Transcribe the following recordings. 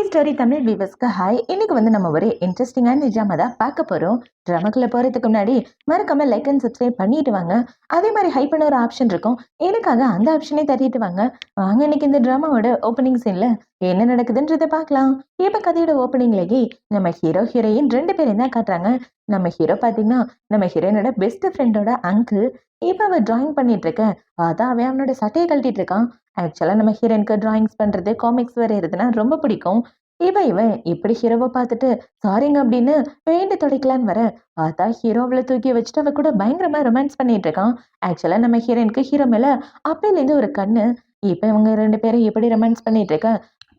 Story Tamil வியூவர்ஸ்க்கு hi. இன்னைக்கு நம்ம ஒரு இன்ட்ரெஸ்டிங்கான ட்ராமா தான் பார்க்க போறோம். ட்ராமாக்குள்ள போறதுக்கு முன்னாடி மறக்காம லைக் அண்ட் சப்ஸ்கிரைப் பண்ணிட்டு வாங்க. அதே மாதிரி ஹைப்னு ஒரு ஆப்ஷன் இருக்கும், எனக்காக அந்த ஆப்ஷனே தட்டிட்டு வாங்க. வாங்க இன்னைக்கு இந்த ட்ராமாவோட ஓப்பனிங் சீன்ல என்ன நடக்குதுன்றத பார்க்கலாம். இப்ப கதையோட ஓப்பனிங்லயே நம்ம ஹீரோ ஹீரோயின் ரெண்டு பேரும் தான் காட்டுறாங்க. நம்ம ஹீரோ பாத்தீங்கன்னா நம்ம ஹீரோயினோட பெஸ்ட் ஃப்ரெண்டோட அங்கிள். இப்ப அவ டிராயிங் பண்ணிட்டு இருக்க, அதான் அவன் அவனோட சட்டையை கழட்டிட்டு இருக்கான். ஆக்சுவலா நம்ம ஹீரோயினுக்கு டிராயிங்ஸ் பண்றது, காமிக்ஸ் வரையறதுன்னா ரொம்ப பிடிக்கும். இவன் இப்படி ஹீரோவை பார்த்துட்டு சாரிங்க அப்படின்னு பெயிண்ட் துடைக்கலான்னு வர, அதான் ஹீரோ அவளை தூக்கி வச்சுட்டு அவ கூட பயங்கரமா ரொமான்ஸ் பண்ணிட்டு இருக்கான். ஆக்சுவலா நம்ம ஹீரோயினுக்கு ஹீரோ மேல அப்பையில இருந்து ஒரு கண்ணு. இப்ப இவங்க ரெண்டு பேரும் எப்படி ரொமான்ஸ் பண்ணிட்டு இருக்க,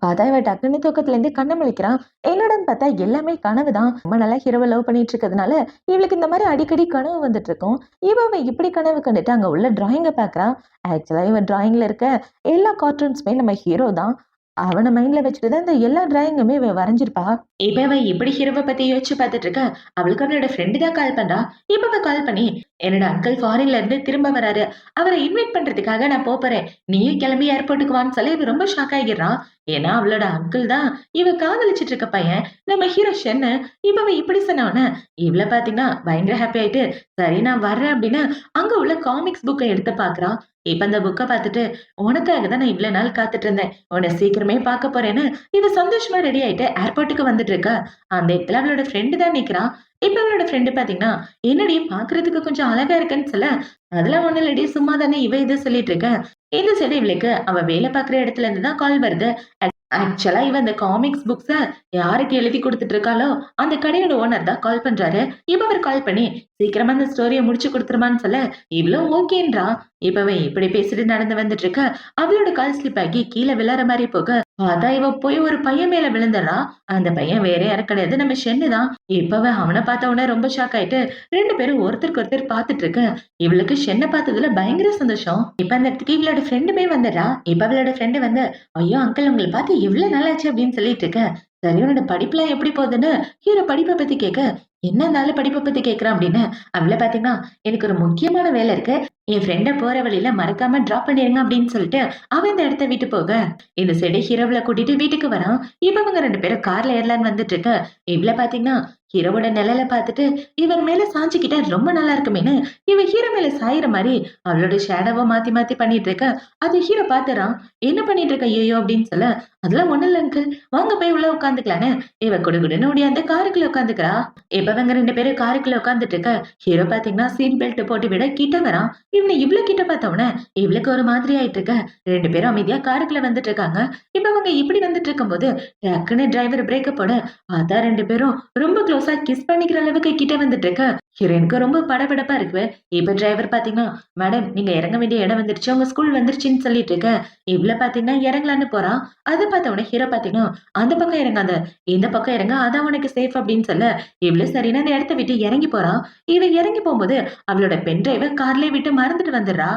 பார்த்தா இவ டக்குன்னு தூக்கத்துல இருந்து கண்ணை முழிக்கிறான். என்னடான்னு பார்த்தா எல்லாமே கனவுதான். ரொம்ப நல்லா ஹீரோவை லவ் பண்ணிட்டு இருக்கிறதுனால இவளுக்கு இந்த மாதிரி அடிக்கடி கனவு வந்துட்டு இருக்கும். இவ இப்படி கனவு கண்டுட்டு அங்க உள்ள டிராயிங்கை பாக்குறா. ஆக்சுவலா இவன் டிராயிங்ல இருக்க எல்லா கார்ட்டூன்ஸுமே நம்ம ஹீரோ தான். அவனை மைண்ட்ல வச்சுட்டு தான் இந்த எல்லா டிராயிங்குமே இவ வரைஞ்சிருப்பா. இப்ப அவ இப்படி ஹீரோவை பத்தி யோசிச்சு பார்த்துட்டு இருக்க, அவளுக்கு அவளோட ஃப்ரெண்டு தான் கால் பண்றா. இப்ப அவ கால் பண்ணி, என்னோட அங்கிள் ஃபாரின்ல இருந்து திரும்ப வராரு, அவரை இன்வைட் பண்றதுக்காக நான் போறேன், நீயும் கிளம்பி ஏர்போர்ட்டுக்கு வான்னு சொல்லி இவ ரொம்ப ஷாக் ஆகிடுறான். ஏன்னா அவளோட அங்கிள் தான் இவ காதலிச்சிட்டு இருக்க பையன், நம்ம ஹீரோ ஷென்னு. இப்ப அவ இப்படி சொன்னவன இவள பாத்தீங்கன்னா பயங்கர ஹாப்பி ஆயிட்டு, சரி நான் வர்றேன் அப்படின்னு அங்க உள்ள காமிக்ஸ் புக்கை எடுத்து பாக்குறான். இப்ப அந்த புக்கை பார்த்துட்டு, உனக்காக தான் நான் இவ்வளவு நாள் காத்துட்டு இருந்தேன், உன்னை சீக்கிரமே பார்க்க போறேன்னு இவ சந்தோஷமா ரெடி ஆயிட்டு ஏர்போர்ட்டுக்கு வந்துட்டு இருக்கா. அந்த இடத்துல அவளோட ஃப்ரெண்டு தான் நிக்கிறான். இப்ப அவளோட ஃப்ரெண்டு பாத்தீங்கன்னா, என்னடி பாக்குறதுக்கு கொஞ்சம் அழகா இருக்குன்னு சொல்ல, அதெல்லாம் ஒண்ணு இல்லடி, சும்மா தானே இவ இதை சொல்லிட்டு இருக்க. இந்த சைடு இவளுக்கு அவ வேலை பாக்குற இடத்துல இருந்து தான் கால் வருது. ஆக்சுவலா இவ இந்த காமிக்ஸ் புக்ஸ யாருக்கு எழுதி கொடுத்துட்டு இருக்காளோ அந்த கடையோட ஓனர் தான் கால் பண்றாரு. இப்ப அவர் கால் பண்ணி சீக்கிரமா அந்த ஸ்டோரியை முடிச்சு கொடுத்துருமான்னு சொல்ல, இவ்வளவு ஓகேன்றா. இப்ப இப்படி பேசிட்டு நடந்து வந்துட்டு இருக்க, அவளோட கால் ஸ்லிப் ஆகி கீழே விழற மாதிரி போக, அதான் இவ போய் ஒரு பையன் மேல விழுந்துடுறா. அந்த பையன் வேற யாரும் கிடையாது, நம்ம ஷென்னு தான். இப்ப அவனை பார்த்த உடனே ரொம்ப ஷாக் ஆயிட்டு ரெண்டு பேரும் ஒருத்தருக்கு ஒருத்தர் பார்த்துட்டு இருக்க. இவளுக்கு ஷென்னை பார்த்ததுல பயங்கர சந்தோஷம். இப்ப அந்த இடத்துக்கு இவளோட ஃப்ரெண்டுமே வந்துடுறா. இப்ப அவளோட ஃப்ரெண்டு வந்து, ஐயோ அங்கிள் உங்களை பார்த்து எவ்வளவு நல்லாச்சு அப்படின்னு சொல்லிட்டு இருக்க. சரி உன்னோட படிப்புலாம் எப்படி போகுதுன்னு ஹீரோ படிப்பை பத்தி கேட்க, என்னன்னாலும் படிப்பை பத்தி கேட்கறான் அப்படின்னு. அவளை பாத்தீங்கன்னா, எனக்கு ஒரு முக்கியமான வேலை இருக்கு, என் ஃப்ரெண்ட போற வழியில மறக்காம டிராப் பண்ணிருங்க அப்படின்னு சொல்லிட்டு அவன் இந்த இடத்த விட்டு போக, இந்த சைடு ஹீரோவில கூட்டிட்டு வீட்டுக்கு வரான். இப்ப அவங்க ரெண்டு பேரும் கார்ல ஏறலான்னு வந்துட்டு இருக்க, இவள பாத்தீங்கன்னா ஹீரோவோட நிழல பார்த்துட்டு இவர் மேல சாஞ்சுக்கிட்ட ரொம்ப நல்லா இருக்குமேனு இவ ஹீரோ மேல சாயிற மாதிரி அவளோட ஷேடோவை மாத்தி மாத்தி பண்ணிட்டு இருக்க. அது ஹீரோ பாத்துறான். என்ன பண்ணிட்டு இருக்க ஐயோ அப்படின்னு சொல்ல, அதெல்லாம் ஒண்ணு இல்ல அங்கிள், வாங்க போய் உள்ள உட்காந்துக்கலான்னு இவ குடுகுடுன்னு ஓடி அந்த காருக்குள்ள உட்காந்துக்கிறா. இப்ப அவங்க ரெண்டு பேரும் காருக்குள்ள உட்காந்துட்டு இருக்க, ஹீரோ பாத்தீங்கன்னா சீட் பெல்ட் போட்டு விட கிட்ட வரான். இவனை இவ்வளவு கிட்ட பார்த்தவன இவளுக்கு ஒரு மாதிரி ஆயிட்டு இருக்க. ரெண்டு பேரும் அமைதியா காருக்குள்ள வந்துட்டு இருக்காங்க. இப்ப அவங்க இப்படி வந்துட்டு இருக்கும் போது டக்குன்னு டிரைவர் பிரேக்க போட, அதான் ரெண்டு பேரும் ரொம்ப க்ளோஸா கிஸ் பண்ணிக்கிற அளவுக்கு கிட்ட வந்துட்டு இருக்க. ஹீரோயினுக்கு ரொம்ப படபடப்பா இருக்கு. இப்ப டிரைவர் பாத்தீங்கன்னா, மேடம் நீங்க இறங்க வேண்டிய இடம் வந்துருச்சு, உங்க ஸ்கூல் வந்துருச்சுன்னு சொல்லிட்டு இருக்க. இவ்வளவு பாத்தீங்கன்னா இறங்கலான்னு போறான். அதை பார்த்த உடனே ஹீரோ பாத்தீங்கன்னா, அந்த பக்கம் இறங்காத, இந்த பக்கம் இறங்க, அதான் உனக்கு சேஃப் அப்படின்னு சொல்ல, இவ்வளவு சரின்னு அந்த இடத்த விட்டு இறங்கி போறான். இவன் இறங்கி போகும்போது அவளோட பென் டிரைவ கார்லயே விட்டு மறந்துட்டு வந்துடுறா.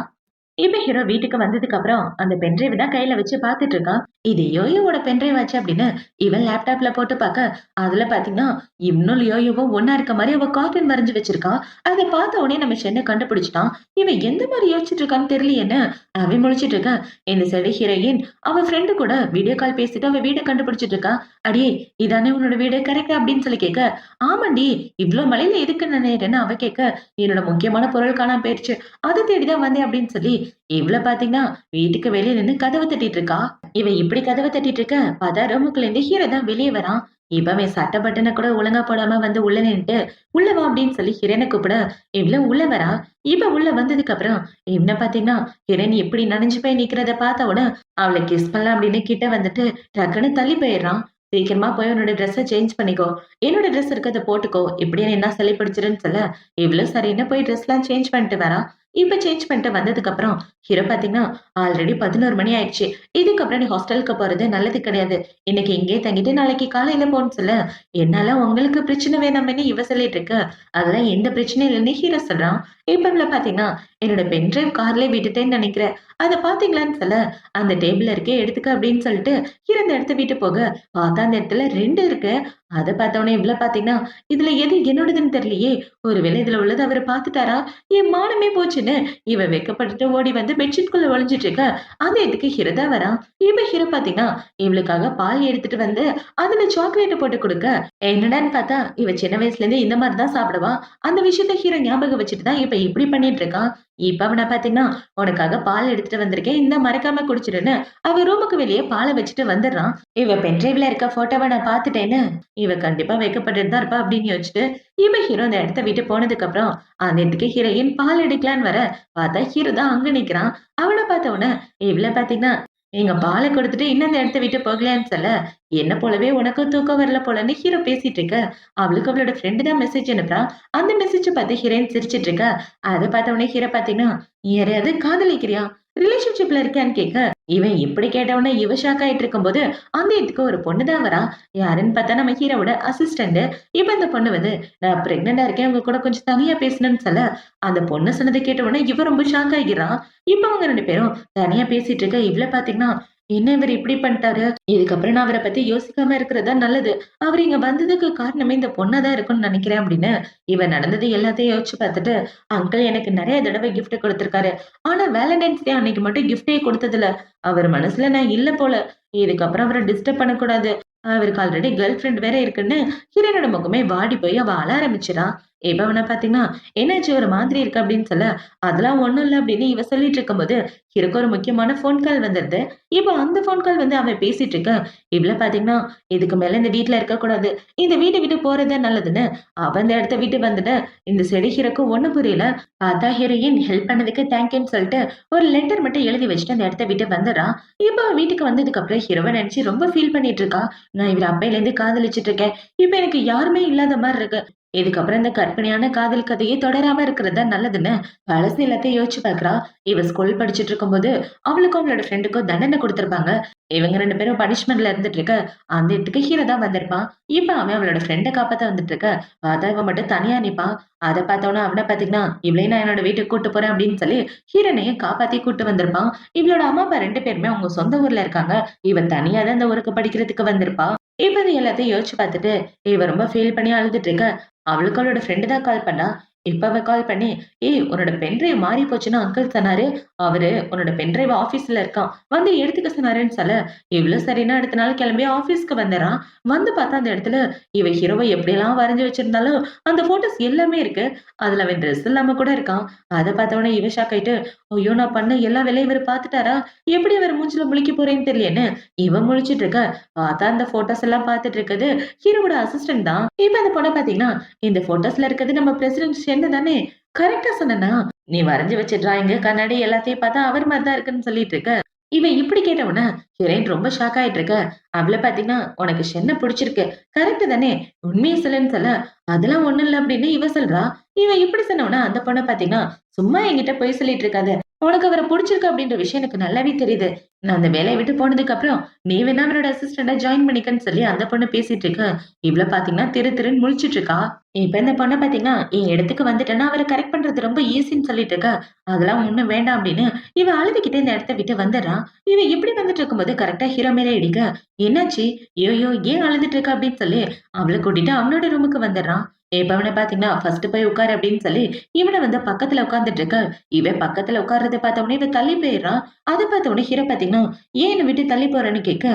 இப்ப ஹீரோ வீட்டுக்கு வந்ததுக்கு அப்புறம் அந்த பென்ட்ரைவ் தான் கையில வச்சு பாத்துட்டு இருக்கான். இது யோயோவோட பென்ட்ரைவ் ஆச்சு அப்படின்னு இவன் லேப்டாப்ல போட்டு பார்க்க, அதுல பாத்தீங்கன்னா இன்னும் யோயோவும் ஒன்னா இருக்க மாதிரி அவ கார்ட்டூன் வரைஞ்சு வச்சிருக்கான். அதை பார்த்த உடனே நம்ம சென்னை கண்டுபிடிச்சிட்டான். இவன் எந்த மாதிரி யோசிச்சுட்டு இருக்கான்னு தெரியலையேன்னு அவன் முழிச்சிட்டு இருக்கான். இந்த சைடு ஹீரோயின் அவன் ஃப்ரெண்டு கூட வீடியோ கால் பேசிட்டு அவ வீடை கண்டுபிடிச்சிட்டு இருக்கா. அடியே இதானே உன்னோட வீடு கரெக்டா அப்படின்னு சொல்லி கேட்க, ஆமாண்டி இவ்வளவு மலையில எதுக்கு நினைறேன்னு அவ கேட்க, என்னோட முக்கியமான பொருள் காணாம போயிடுச்சு, அதை தேடிதான் வந்தேன் அப்படின்னு சொல்லி இவ்ள பாத்தீங்கன்னா வீட்டுக்கு வெளியே நின்னு கதவை தட்டிட்டு இருக்கா. இவன் இப்படி கதவை தட்டிட்டு இருக்க, பார்த்தா ரூமுக்குள்ள இருந்து ஹீரோ தான் வெளியே வரான். இப்பவே சட்ட பட்டனை கூட ஒழுங்கா போடாம வந்து உள்ள நின்னுட்டு உள்ள வா அப்படின்னு சொல்லி ஹிரனை கூப்பிட இவ்வளவு உள்ள வரா. இப்ப உள்ள வந்ததுக்கு அப்புறம் இவனை பாத்தீங்கன்னா ஹிரன் எப்படி நனைஞ்சு போய் நிக்கிறத பார்த்த உடனே அவளை கிஸ் பண்ணலாம் அப்படின்னு கிட்ட வந்துட்டு டக்குன்னு தள்ளி போயிடுறான். சீக்கிரமா போய் உன்னோட ட்ரெஸ்ஸை சேஞ்ச் பண்ணிக்கோ, என்னோட ட்ரெஸ் இருக்கிறத போட்டுக்கோ, இப்படின்னு என்ன சொல்லி பிடிச்சிருன்னு சொல்ல, இவ்வளவு சரின்னு போய் ட்ரெஸ் எல்லாம் சேஞ்ச் பண்ணிட்டு வரா. இப்ப சேஞ்ச் பண்ணிட்டு வந்ததுக்கு அப்புறம் ஹீரோ பாத்தீங்கன்னா, ஆல்ரெடி 11 மணி ஆயிடுச்சு, இதுக்கப்புறம் நீ ஹாஸ்டலுக்கு போறது நல்லது கிடையாது, இன்னைக்கு இங்கே தங்கிட்டு நாளைக்கு காலையில போன்னு சொல்ல, என்னால உங்களுக்கு பிரச்சனை வேணாமேன்னு இவ சொல்லிட்டு இருக்க, அதெல்லாம் எந்த பிரச்சனையும் இல்லைன்னு ஹீரோ சொல்றான். இப்ப இவ்வளவு பாத்தீங்கன்னா, என்னோட பென்ட்ரைவ் கார்லயே விட்டுட்டேன்னு நினைக்கிறேன், அதை பாத்தீங்களான்னு சொல்ல, அந்த டேபிள் இருக்கே எடுத்துக்க அப்படின்னு சொல்லிட்டு ஹீரோ அந்த இடத்த விட்டு போக, பார்த்தா அந்த இடத்துல 2 இருக்கு. அத பார்த்தவொடனே இவ்ள பாத்தீங்கன்னா, இதுல எது என்னோடதுன்னு தெரியலையே! ஒருவேளை இதுல உள்ளது அவரு பாத்துட்டாரா? என் மானமே போச்சுன்னு இவ வெட்கப்பட்டுட்டு ஓடி வந்து பெட்ஷீட்குள்ள ஒளிஞ்சிட்டு இருக்க. அந்த இடத்துக்கு ஹீரோ தான் வரான். இப்ப ஹீரோ பாத்தீங்கன்னா, இவளுக்காக பால் எடுத்துட்டு வந்து அதுல சாக்லேட்ட போட்டு குடுக்க, என்னடான்னு பார்த்தா, இவ சின்ன வயசுல இருந்தே இந்த மாரி தான் சாப்பிடுவா. அந்த விஷயத்த ஹீரோ ஞாபகம் வச்சுட்டு தான் இப்ப இப்படி பண்ணிட்டு இருக்கான். இப்ப அவன பார்த்தீங்கன்னா, "உனக்காக பால் எடுத்துட்டு வந்திருக்கேன். இந்தா மறக்காம குடிச்சிடுன்னு" அவ ரூமுக்கு வெளியே பால வச்சுட்டு வந்துடுறான். இவ பென்ட்ரைவ்ல இருக்க ஃபோட்டோவ நான் பார்த்துட்டேன்னு, இவ கண்டிப்பா வெட்கப்பட்டுட்டு தான் இருப்பா அப்படின்னு யோசிச்சுட்டு, இப்ப ஹீரோ அந்த இடத்த விட்டு போனதுக்கு அப்புறம், அந்த இடத்துக்கு ஹீரோயின் பால் எடுக்கலான்னு வர, பார்த்தா ஹீரோ தான் அங்க நிக்கிறான். அவன பார்த்த உடனே, இவள பார்த்தீங்கன்னா, "நீங்க பால குடுத்துட்டு இன்னும் இந்த இடத்த விட்டு போகலையான்னு சொல்ல, என்ன போலவே உனக்கும் தூக்கம் வரல போலன்னு ஹீரோ பேசிட்டு இருக்க. அவளுக்கு அவளோட ஃப்ரெண்ட் தான் மெசேஜ் அனுப்புறா. அந்த மெசேஜ பார்த்து ஹீரோயின் சிரிச்சிட்டு இருக்கா. அத பார்த்த உடனே ஹீரோ பார்த்தீங்கன்னா, "நீ யாரையாவது காதலிக்கிறியா? ரிலேஷன்ஷிப்ல இருக்கியான்னு?" கேட்க, இவன் இப்படி கேட்ட உடனே இவ ஷாக் ஆயிட்டு இருக்கும்போது, அந்த இடத்துக்கு ஒரு பொண்ணு தான் வரா. யாருன்னு பார்த்தா நம்ம ஹீரோவோட அசிஸ்டன்ட். இப்ப அந்த பொண்ணு வந்து, "நான் பிரெக்னன்ட்டா இருக்கேன். உங்க கூட கொஞ்சம் தனியா பேசணும்னு" சொல்ல, அந்த பொண்ணு சொன்னத கேட்ட உடனே இவன் ரொம்ப ஷாக் ஆகிறான். இப்ப அவங்க 2 பேரும் தனியா பேசிட்டு இருக்க, இவள பார்த்தீங்கன்னா, "என்ன இவரு இப்படி பண்ணிட்டாரு? இதுக்கப்புறம் நான் அவர பத்தி யோசிக்காம இருக்கிறது தான் நல்லது. அவரு இங்க வந்ததுக்கு காரணமே இந்த பொண்ணா தான் இருக்கும்னு நெனைக்கிறேன்" அப்படின்னு இவ நடந்தது எல்லாத்தையும் யோசிச்சு பார்த்துட்டு, "அங்கிள் எனக்கு நெறைய தடவ கிஃப்ட் குடுத்திருக்காரு. ஆனா வேலண்டைன்ஸ் டே அன்னைக்கு மட்டும் கிஃப்ட்டே குடுத்ததில்ல. அவர் மனசுல நான் இல்ல போல. இதுக்கப்புறம் அவர டிஸ்டர்ப் பண்ணக்கூடாது. அவருக்கு ஆல்ரெடி கேர்ள் ஃபிரெண்ட் வேற இருக்குன்னு" ஹீரோனோட முகமே வாடி போய் அவ அழ ஆரம்பிச்சுறா. இப்ப அவன பார்த்தீங்கன்னா, "என்னாச்சு ஒரு மாதிரி இருக்கு" அப்படின்னு சொல்ல, "அதெல்லாம் ஒண்ணும் இல்ல" அப்படின்னு இவ சொல்லிட்டு இருக்கும்போது, ஹீரோக்கு ஒரு முக்கியமான ஃபோன் கால் வந்துருது. இப்போ அந்த ஃபோன் கால் வந்து அவன் பேசிட்டு இருக்க, இவள பார்த்தீங்கன்னா, "இதுக்கு மேல இந்த வீட்ல இருக்கக்கூடாது. இந்த வீட்ட விட்டு போறது நல்லதுன்னு" அவ அந்த இடத்த விட்டு வந்துட்டு, இந்த சைடு ஹீரோக்கு ஒண்ணும் புரியல. பார்த்தா ஹீரோயின் ஹெல்ப் பண்ணதுக்கு தேங்க்யூன்னு சொல்லிட்டு, ஒரு லெட்டர் மட்டும் எழுதி வச்சுட்டு அந்த இடத்த விட்டு வந்துர்றா. இப்ப அவ வீட்டுக்கு வந்ததுக்கு அப்புறம் ஹீரோவ நெனச்சு ரொம்ப ஃபீல் பண்ணிட்டு இருக்கா. "நான் இவர அப்பையிலேருந்து காதலிச்சுட்டு இருக்கேன். இப்ப எனக்கு யாருமே இல்லாத மாரி இருக்கு. இதுக்கப்புறம் இந்த கற்பனையான காதல் கதையே தொடராம இருக்கிறது தான் நல்லதுன்னு" பழசு எல்லாத்தையும் யோசிச்சு பார்க்கிறா. இவ ஸ்கூல் படிச்சுட்டு இருக்கும்போது, அவளுக்கும் அவளோட ஃப்ரெண்டுக்கும் தண்டனை குடுத்திருப்பாங்க. இவங்க 2 பேரும் பனிஷ்மெண்ட்ல இருந்துட்டு இருக்க, அந்த இடத்துக்கு ஹீரோ தான் வந்திருப்பான். இப்ப அவன் அவளோட ஃப்ரெண்ட காப்பாத்த வந்துட்டு இருக்க, பார்த்தா இவன் மட்டும் தனியா நிப்பான். அத பார்த்தோனே அவன பார்த்தீங்கன்னா, "இவளையும் நான் என்னோட வீட்டுக்கு கூட்டு போறேன்" அப்படின்னு சொல்லி ஹீரோனையும் காப்பாத்தி கூட்டு வந்திருப்பான். இவளோட அம்மா, அப்பா 2 பேருமே அவங்க சொந்த ஊர்ல இருக்காங்க. இவ தனியா தான் இந்த ஊருக்கு படிக்கிறதுக்கு வந்திருப்பா. இப்ப இது எல்லாத்தையும் யோசிச்சு பார்த்துட்டு, இவ ரொம்ப ஃபீல் பண்ணி அழுதுட்டு இருக்க, அவளுக்கு அவளோட ஃப்ரெண்ட் தான் கால் பண்ணா. இப்ப அவ கால் பண்ணி, "ஏய் உன்னோட பென் டிரைவ் மாறி போச்சுன்னு அங்கிள் சொன்னாரு. அவரு உன்னோட பென் டிரைவ் ஆஃபீஸ்ல இருக்கான். வந்து எடுத்துக்க சொன்னாருன்னு" சொல்ல, இவளும் சரின்னு அடுத்த நாள் கிளம்பி ஆஃபீஸ்க்கு வந்துர்றா. வந்து பார்த்தா அந்த இடத்துல இவ ஹீரோவ எப்படியெல்லாம் வரைஞ்சு வச்சிருந்தாலும், அந்த ஃபோட்டோஸ் எல்லாமே இருக்கு. அதுல அவன் ட்ரெஸ் இல்லாம கூட இருக்கான். அத பார்த்தவுடனே இவ ஷாக் ஆயிட்டு, "ஐயோ! நான் பண்ண எல்லா வேலையும் இவரு பார்த்துட்டாரா? எப்படி அவரு மூஞ்சில முழிக்க போறேன்னு தெரியலையேன்னு" இவ முழிச்சுட்டு இருக்க, பார்த்தா அந்த ஃபோட்டோஸ் எல்லாம் பார்த்துட்டு இருக்குது ஹீரோவோட அசிஸ்டன்ட் தான். இப்ப அந்த பொண்ண பார்த்தீங்கன்னா, "இந்த ஃபோட்டோஸ்ல இருக்கிறது நம்ம பிரசிடென்ட் ஷென்னு தானே? கரெக்ட்டா சொன்னேனா? நீ வரைஞ்சு வச்ச டிராயிங், கண்ணாடி எல்லாத்தையும் பார்த்தா அவர் மாரி தான் இருக்குன்னு" சொல்லிட்டு இருக்க. இவன் இப்படி கேட்ட உடனே ஹீரோயின் ரொம்ப ஷாக் ஆயிட்டு இருக்க. அவள பார்த்தீங்கன்னா, "உனக்கு ஷென்ன புடிச்சிருக்கு. கரெக்ட் தானே? உண்மைய சொல்லுன்னு" சொல்ல, "அதெல்லாம் ஒண்ணும் இல்ல" அப்படின்னு இவ சொல்றா. இவன் இப்படி சொன்ன உடனே அந்த பொண்ண பார்த்தீங்கன்னா, "சும்மா என்கிட்ட பொய் சொல்லிட்டு இருக்காத. உனக்கு அவர புடிச்சிருக்கு அப்படின்ற விஷயம் எனக்கு நல்லாவே தெரியுது. நான் அந்த வேலைய விட்டு போனதுக்கு அப்புறம் நீ வேணா அவரோட அசிஸ்டன்ட்டா ஜாயின் பண்ணிக்கன்னு" சொல்லி அந்த பொண்ணு பேசிட்டு இருக்க. இவள பார்த்தீங்கன்னா திரு திருன்னு முழிச்சுட்டு இருக்கா. இப்ப இந்த பொண்ண பார்த்தீங்கன்னா, "என் இடத்துக்கு வந்துட்டேன்னா அவர கரெக்ட் பண்றது ரொம்ப ஈஸின்னு" சொல்லிட்டு இருக்க. "அதெல்லாம் ஒண்ணும் வேண்டாம்" அப்படின்னு இவ அழுதுகிட்டே இந்த இடத்த விட்டு வந்துர்றா. இவன் இப்படி வந்துட்டு இருக்கும்போது கரெக்ட்டா ஹீரோ மேல இடிக்க, "என்னாச்சு? ஐயையோ! ஏன் அழுதுட்டு இருக்க?" அப்படின்னு சொல்லி அவள கூட்டிட்டு அவனோட ரூமுக்கு வந்துர்றான். இப்ப அவன பார்த்தீங்கன்னா, "ஃபர்ஸ்ட் போய் உட்காரு" அப்படின்னு சொல்லி இவன வந்து பக்கத்துல உட்கார்ந்துட்டு இருக்க. இவன் பக்கத்துல உட்கார்றத பார்த்த உடனே இவ தள்ளி போயிர்றா. அத பார்த்த உடனே ஹீரோ பார்த்தீங்கன்னா, "ஏன் என்ன விட்டு தள்ளி போறன்னு?" கேட்க,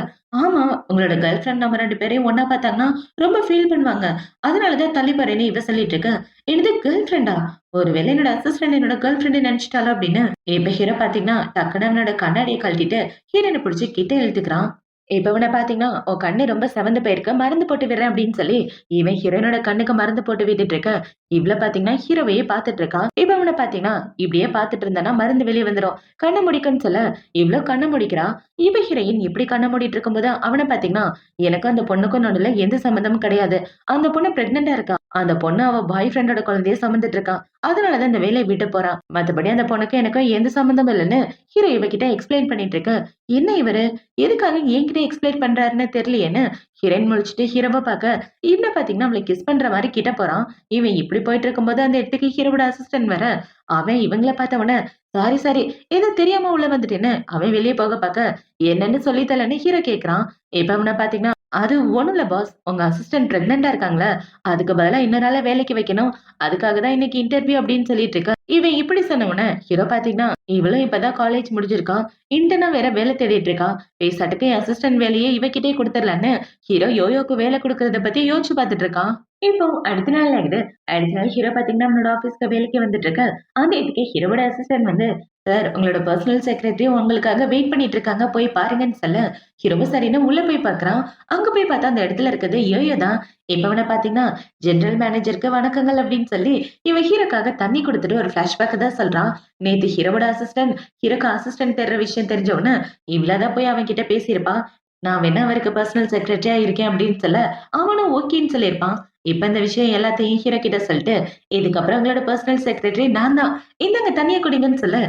"ஆமா, உங்களோட கேர்ள் ஃபிரெண்ட் நம்ம 2 பேரையும் ஒண்ணா பார்த்தாங்கன்னா ரொம்ப ஃபீல் பண்ணுவாங்க. அதனால தான் தள்ளி போறேன்னு" இவ சொல்லிட்டு இருக்க. "என்னது கேர்ள் ஃபிரெண்டா? ஒருவேளை என்னோட அசிஸ்டன்ட் என்னோட கேர்ள் ஃபிரெண்ட்ன்னு நெனச்சுட்டாளோ?" அப்படின்னு இப்ப ஹீரோ பார்த்தீங்கன்னா, டக்குனு அவனோட கண்ணாடிய கழட்டிட்டு ஹீரோயின புடிச்சு கிட்ட இழுத்துக்கிறான். இப்ப இவன பார்த்தீங்கன்னா, "உன் கண்ணு ரொம்ப சிவந்து போயிருக்கு. மருந்து போட்டு விடுறேன்" அப்படின்னு சொல்லி, இவன் ஹீரோயினோட கண்ணுக்கு மருந்து போட்டு விட்டுட்டு இருக்க. இவள பார்த்தீங்கன்னா, ஹீரோவையே பார்த்துட்டு இருக்கா. இப்ப இவன பார்த்தீங்கன்னா, இப்படியே பார்த்துட்டு இருந்தேன்னா மருந்து வெளிய வந்துரும். கண்ண மூடிக்கன்னு சொல்ல, இவளும் கண்ண மூடிக்கிறா. இவ ஹீரோயின் இப்படி கண்ண மூடிட்டு இருக்கும்போது, அவன பார்த்தீங்கன்னா, "எனக்கும் அந்த பொண்ணுக்கும் நடுவுல எந்த சம்மந்தமும் கிடையாது. அந்த பொண்ணு பிரெக்னன்ட்டா இருக்கா. அந்த பொண்ணு அவ பாய் ஃப்ரெண்டோட குழந்தைய சுமந்துட்டு இருக்கா. அதனால தான் இந்த வேலைய விட்டு போறா. மத்தபடி அந்த பொண்ணுக்கும் எனக்கும் எந்த சம்மந்தமும் இல்லன்னு" ஹீரோ இவகிட்ட எக்ஸ்பிளைன் பண்ணிட்டு இருக்க. என்ன இவரு? எதுக்காக என்கிட்ட எக்ஸ்பிளைன் பண்றாருன்னு தெரியலையேன்னு ஹீரோயின் முழிச்சுட்டு ஹீரோவ பார்க்க, இவன பார்த்தீங்கன்னா அவள கிஸ் பண்ற மாரி கிட்ட போறான். இவன் இப்படி போயிட்டு இருக்கும்போது அந்த இடத்துக்கு ஹீரோவோட அசிஸ்டன்ட் வேற. அவன் இவங்கள பார்த்த உடனே, "சாரி சாரி ஏதோ தெரியாம உள்ள வந்துட்டேன்னு" அவன் வெளிய போக பார்க்க, "என்னன்னு சொல்லி தரலன்னு" ஹீரோ கேட்கிறான். இப்ப அவன பார்த்தீங்கன்னா, அது ஒண்ணும் இல்ல பாஸ். உங்க அசிஸ்டன்ட் பிரெக்னன்ட்டா இருக்காங்களா? அதுக்கு பதிலா இன்னொரு ஆள வேலைக்கு வைக்கணும். அதுக்காக தான் இன்னைக்கு இன்டர்வியூ அப்படின்னு சொல்லிட்டு இருக்கா. இவன் இப்படி சொன்ன உடனே, ஹீரோ பாத்தீங்கன்னா, இவளும் இப்பதான் காலேஜ் முடிஞ்சிருக்கா. இன்டர்னா வேற வேலை தேடிட்டு இருக்கா. பேசாட்டுக்கு என் அசிஸ்டன்ட் வேலையே இவகிட்டயே குடுத்துடலான்னு, ஹீரோ யோயோக்கு வேலை குடுக்கறத பத்தி யோசிச்சு பாத்துட்டு இருக்கான். இப்போ அடுத்த நாள் ஆகுது. அடுத்த நாள் ஹீரோ பாத்தீங்கன்னா, அவனோட ஆபீஸ்க்கு வேலைக்கு வந்துட்டு இருக்க. அந்த இடத்துக்கு ஹீரோவோட அசிஸ்டன்ட் வந்து, சார் உங்களோட பர்சனல் செக்ரட்டரி உங்களுக்காக வெயிட் பண்ணிட்டு இருக்காங்க. போய் பாருங்கன்னு சொல்ல, ஹீரோவும் சரின்னு உள்ள போய் பாக்குறான். அங்க போய் பார்த்தா அந்த இடத்துல இருக்கிறது யோயோ தான். இப்ப அவன பார்த்தீங்கன்னா, ஜெனரல் மேனேஜருக்கு வணக்கங்கள் அப்படின்னு சொல்லி, இவன் ஹீரோக்காக தண்ணி குடுத்துட்டு ஒரு ஃபிளாஷ்பேக் தான் சொல்றான். நேத்து ஹீரோவோட அசிஸ்டன்ட், ஹீரோக்கு அசிஸ்டன்ட் தேடுற விஷயம் தெரிஞ்ச உடனே, இவ்ள தான் போய் அவன் கிட்ட பேசியிருப்பா. நான் வேணா அவருக்கு பர்சனல் செக்ரட்டரியா இருக்கேன் அப்படின்னு சொல்ல, அவனும் ஓகேன்னு சொல்லியிருப்பான். இப்ப இந்த விஷயம் எல்லாத்தையும் ஹீரோ கிட்ட சொல்லிட்டு, இதுக்கப்புறம் உங்களோட பர்சனல் செக்ரட்டரி நான் தான். இந்தாங்க தண்ணிய குடிங்கன்னு சொல்ல,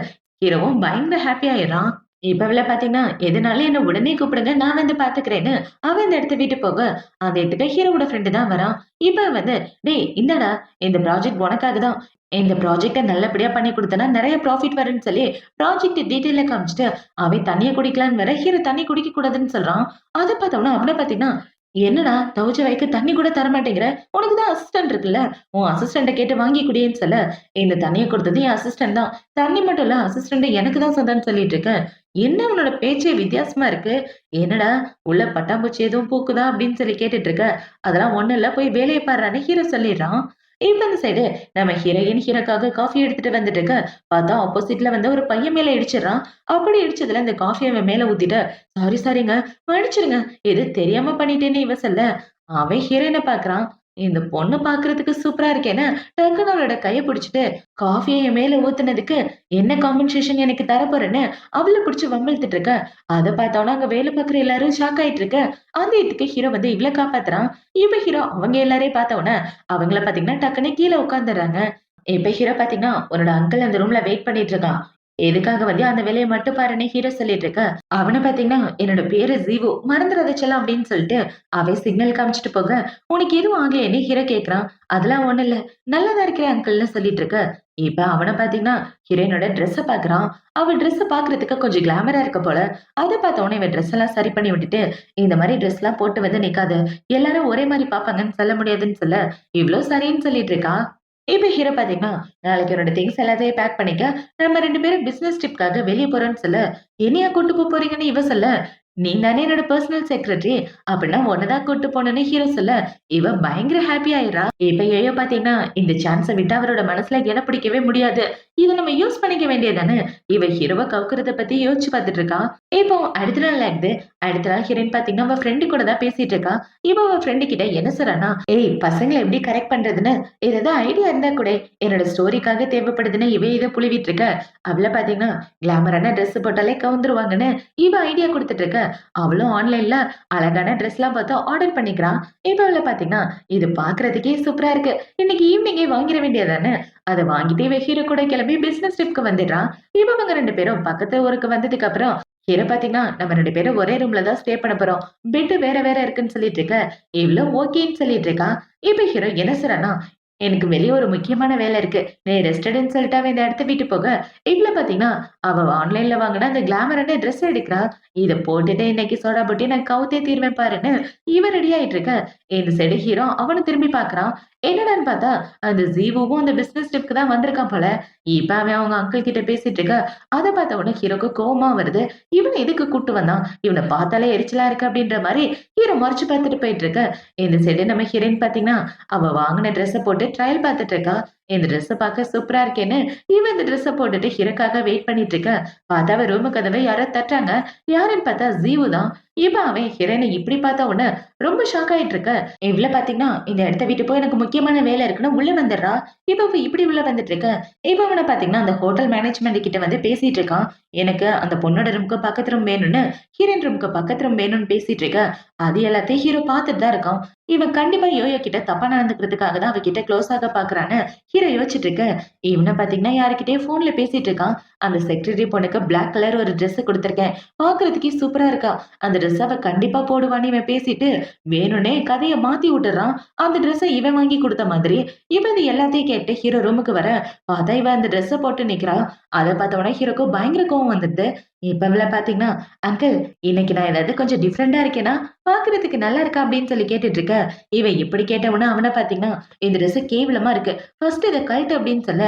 ஹீரோவும் பயங்கர ஹாப்பி ஆயிடுறான். இப்ப அவள பாத்தீங்கன்னா, எதுனாலும் என்ன உடனே கூப்பிடுங்க. நான் வந்து பாத்துக்கிறேன்னு, அவ இந்த இடத்த விட்டு போக, அந்த இடத்துக்கு ஹீரோவோட ஃப்ரெண்டு தான் வரான். இப்ப வந்து, "டேய் இந்தாடா, இந்த ப்ராஜெக்ட் உனக்காக தான். இந்த ப்ராஜெக்ட்ட நல்லபடியா பண்ணி குடுத்தனா நெறைய ப்ராஃபிட் வரும்ன்னு" சொல்லி ப்ராஜெக்ட் டீட்டெயிலா காமிச்சுட்டு, அவன் தண்ணிய குடிக்கலான்னு வேற ஹீரோ தண்ணி குடிக்க கூடாதுன்னு சொல்றான். அத பார்த்தோம்னா அவன பாத்தீங்கன்னா, "என்னடா துவச்ச கைக்கு தண்ணி கூட தர மாட்டேங்கிற? உனக்கு தான் அசிஸ்டன்ட் இருக்குல்ல. உன் அசிஸ்டன்ட்ட கேட்டு வாங்கி குடின்னு" சொல்ல, இந்த தண்ணிய குடுத்தது என் அசிஸ்டன்ட் தான். தண்ணி மட்டும் இல்ல, அசிஸ்டன்ட் எனக்கு தான் சொந்தம்ன்னு சொல்லிட்டு இருக்க. என்ன உன்னோட பேச்சே வித்தியாசமா இருக்கு. என்னடா உள்ள பட்டாம்பூச்சி எதுவும் பூக்குதா? அப்படின்னு சொல்லி கேட்டுட்டு இருக்க. அதெல்லாம் ஒண்ணும் இல்ல. போய் வேலைய பாருடான்னு ஹீரோ சொல்லிடுறான். இப்ப இந்த சைடு நம்ம ஹீரோயின் ஹீரோக்காக காஃபி எடுத்துட்டு வந்துட்டு இருக்க. பார்த்தா ஆப்போசிட்ல வந்து ஒரு பையன் மேல இடிச்சிடுறான். அப்படி இடிச்சதுல இந்த காஃபிய அவன் மேல ஊத்திட்டு, சாரிங்க. மன்னிச்சிடுங்க. எது தெரியாம பண்ணிட்டேன்னு" இவ சொல்ல, அவன் ஹீரோயின பாக்குறான். இந்த பொண்ணு பாக்குறதுக்கு சூப்பரா இருக்கேன்னு, டக்குனு அவளோட கைய புடிச்சுட்டு, காஃபிய என் மேல ஊத்துனதுக்கு என்ன காம்பன்சேஷன் எனக்கு தரப்போறன்னு அவள புடிச்சு வம்பிழுத்துட்டு இருக்க. அத பார்த்தோம்னா அங்க வேலை பார்க்குற எல்லாரும் ஷாக் ஆயிட்டு இருக்க. அந்த இதுக்கு ஹீரோ வந்து இவள காப்பாத்துறான். இப்ப ஹீரோ அவங்க எல்லாரையும் பார்த்த உடனே அவங்கள பார்த்தீங்கன்னா டக்குன்னு கீழ உட்கார்ந்துடுறாங்க. இப்ப ஹீரோ பார்த்தீங்கன்னா, உன்னோட அங்கிள் அந்த ரூம்ல வெயிட் பண்ணிட்டு இருக்கான். எதுக்காக வந்து அந்த வேலைய மட்டும் பாருன்னு ஹீரோ சொல்லிட்டு இருக்க. அவன பார்த்தீங்கன்னா, என்னோட பேரு ஜீவு. மறந்துறாத செல்லம் அப்படின்னு சொல்லிட்டு அவன் சிக்னல் காமிச்சுட்டு போக, உனக்கு எதுவும் ஆகலையேன்னு ஹீரோ கேட்கிறான். அதெல்லாம் ஒண்ணும் இல்ல. நல்லா தான் இருக்கிறேன் அங்கிள்ன்னு சொல்லிட்டு இருக்க. இப்ப அவன பார்த்தீங்கன்னா, ஹீரோயினோட ட்ரெஸ்ஸ பார்க்குறான். அவ ட்ரெஸ் பார்க்கறதுக்கு கொஞ்சம் கிளாமரா இருக்க போல. அத பார்த்த உடனே இவன் ட்ரெஸ் எல்லாம் சரி பண்ணி விட்டுட்டு, இந்த மாரி ட்ரெஸ்லாம் போட்டு வந்து நிக்காத. எல்லாரும் ஒரே மாரி பார்ப்பாங்கன்னு சொல்ல முடியாதுன்னு சொல்ல, இவ்ளோ சரின்னு சொல்லிட்டு இருக்கா. இப்ப ஹீரோ பார்த்தீங்கன்னா, நாளைக்கு உன்னோட திங்ஸ் எல்லாத்தையும் பேக் பண்ணிக்க. நம்ம 2 பேரும் பிசினஸ் ட்ரிப்காக வெளிய போறோம்ன்னு சொல்ல, என்னையா கூட்டு போறீங்கன்னு இவ சொல்ல, நீ தானே என்னோட பர்சனல் செக்ரட்டரி. அப்படின்னா உன்ன தான் கூட்டு போனேன்னு ஹீரோ சொல்ல, இவ பயங்கர ஹாப்பி ஆயிடுறா. இப்ப யோயோ பார்த்தீங்கன்னா, இந்த சான்ஸ விட்டு அவரோட மனசுல இடம் பிடிக்கவே முடியாது. இத நம்ம யூஸ் பண்ணிக்க வேண்டியதுதானே. இவ ஹீரோவ கவுக்குறத பத்தி யோசிச்சு பார்த்துட்டு இருக்கா. இப்போ அடுத்த நாள் ஆகுது. அடுத்த நாள் ஹீரோயின் பார்த்தீங்கன்னா, அவ ஃப்ரெண்டு கூட தான் பேசிட்டு இருக்கா. இவ அவ ஃப்ரெண்டு கிட்ட என்ன சொல்றான்னா, "ஏய் பசங்கள எப்படி கரெக்ட் பண்றதுன்னு ஏதாவது ஐடியா இருந்தா குடேன். என்னோட ஸ்டோரிக்காக தேவைப்படுதுன்னு இவ இத புழுவிட்டு இருக்க." அவள பார்த்தீங்கன்னா, கிளாமரான ட்ரெஸ் போட்டாலே கவுந்துருவாங்கன்னு இவ ஐடியா குடுத்துட்டு இருக்க. அவளும் ஆன்லைன்ல அழகான ட்ரெஸ்லாம் பார்த்து ஆர்டர் பண்ணிக்கிறா. இப்ப அவள பார்த்தீங்கன்னா, "இது பார்க்கறதுக்கே சூப்பரா இருக்கு. இன்னைக்கு ஈவினிங்கே வாங்கிற வேண்டியதுதானே." அத வாங்கிட்டு இவ ஹீரோ கூட கிளம்பி பிசினஸ் ட்ரிப்க்கு வந்துடுறா. இவங்க 2 பேரும் பக்கத்து ஊருக்கு வந்ததுக்கு அப்புறம் ஹீரோ பார்த்தீங்கன்னா, "நம்ம 2 பேரும் ஒரே ரூம்ல தான் ஸ்டே பண்ண போறோம். பெட் வேற வேற இருக்குன்னு" சொல்லிட்டு இருக்க. இவளும் ஓகேன்னு சொல்லிட்டு இருக்கா. இப்ப ஹீரோ என்ன சொல்றான்னா, "எனக்கு வெளிய ஒரு முக்கியமான வேலை இருக்கு. நீ ரெஸ்ட் எடுன்னு" சொல்லிட்டு அவன் இந்த இடத்த விட்டு போக, இவள பார்த்தீங்கன்னா, அவ ஆன்லைன்ல வாங்குன அந்த கிளாமரான ட்ரெஸ் எடுக்கிறா. இத போட்டுட்டு இன்னைக்கு சோடா புட்டி நான் கவுத்தே தீருவேன் பாருன்னு இவ ரெடி ஆயிட்டு இருக்க. இந்த சைடு ஹீரோ அவன திரும்பி பார்க்குறான். என்னடான்னு பார்த்தா, அந்த ஜீவுவும் அந்த பிசினஸ் ட்ரிப்க்கு தான் வந்திருக்கான் போல. இப்ப அவன் அவங்க அங்கிள் கிட்ட பேசிட்டு இருக்க. அத பார்த்த உடனே ஹீரோக்கு கோவமா வருது. இவன எதுக்கு கூட்டு வந்தான்? இவன பார்த்தாலே எரிச்சலா இருக்கு அப்படின்ற மாரி ஹீரோ மறைச்சு பார்த்துட்டு போயிட்டு இருக்க. இந்த சைடு நம்ம ஹீரோயின் பார்த்தீங்கன்னா, அவ வாங்குன ட்ரெஸ்ஸ போட்டு ட்ரையல் பார்த்துட்டு இருக்கா. இந்த ட்ரெஸ்ஸ பார்க்க சூப்பரா இருக்கேன்னு இவ இந்த ட்ரெஸ்ஸ போட்டுட்டு ஹீரோக்காக வெயிட் பண்ணிட்டு இருக்க. பார்த்தா அவ ரூமு கதவை யாரோ தட்டுறாங்க. யாருன்னு பார்த்தா ஜீவு தான். இப்ப அவன் ஹீரோயின இப்படி பார்த்த உடனே ரொம்ப ஷாக் ஆயிட்டு இருக்க. இவ்ள பார்த்தீங்கன்னா, இந்த இடத்த விட்டு போய் எனக்கு முக்கியமான வேலை இருக்குன்னு உள்ள வந்துடுறா. இப்ப அவ இப்படி உள்ள வந்துட்டு இருக்க. இப்ப அவன பார்த்தீங்கன்னா, அந்த ஹோட்டல் மேனேஜ்மெண்ட் கிட்ட வந்து பேசிட்டு இருக்கான். எனக்கு அந்த பொண்ணோட ரூமுக்கு பக்கத்து ரூம் வேணும்னு, ஹீரோயின் ரூமுக்கு பக்கத்து ரூம் வேணும்னு பேசிட்டு இருக்க. அது எல்லாத்தையும் ஹீரோ பார்த்துட்டு தான் இருக்கான். இவன் கண்டிப்பா யோயோ கிட்ட தப்பா நடந்துக்கிறதுக்காக தான் அவகிட்ட க்ளோஸ் ஆக பார்க்குறான்னு ஹீரோ யோசிச்சுட்டு இருக்க. இவன பார்த்தீங்கன்னா, யார்கிட்டயோ ஃபோன்ல பேசிட்டு இருக்கான். அந்த செக்ரட்டரி பொண்ணுக்கு பிளாக் கலர் ஒரு ட்ரெஸ் குடுத்துருக்கேன். பார்க்கறதுக்கே சூப்பரா இருக்கா. அந்த ட்ரெஸ் அவ கண்டிப்பா போடுவான்னு இவன் பேசிட்டு, வேணும்னே கதைய மாத்தி விட்டுறான். அந்த ட்ரெஸ்ஸ இவன் வாங்கி குடுத்த மாதிரி. இவன் இது எல்லாத்தையும் கேட்டு ஹீரோ ரூமுக்கு வர, பார்த்தா இவ அந்த ட்ரெஸ்ஸ போட்டு நிக்கிறா. அதை பார்த்தவொடனே ஹீரோக்கு பயங்கர கோவம் வந்துடுது. இப்ப பாத்தீங்கன்னா, அங்கிள் இன்னைக்கு நான் ஏதாவது கொஞ்சம் டிஃப்ரெண்டா இருக்கேனா? பாக்குறதுக்கு நல்லா இருக்கா? அப்படின்னு சொல்லி கேட்டுட்டு இருக்க. இவன் இப்படி கேட்டவொடனே அவன பாத்தீங்கன்னா, இந்த ட்ரெஸ் கேவலமா இருக்கு. ஃபர்ஸ்ட் இத கழட்டு அப்படின்னு சொல்ல,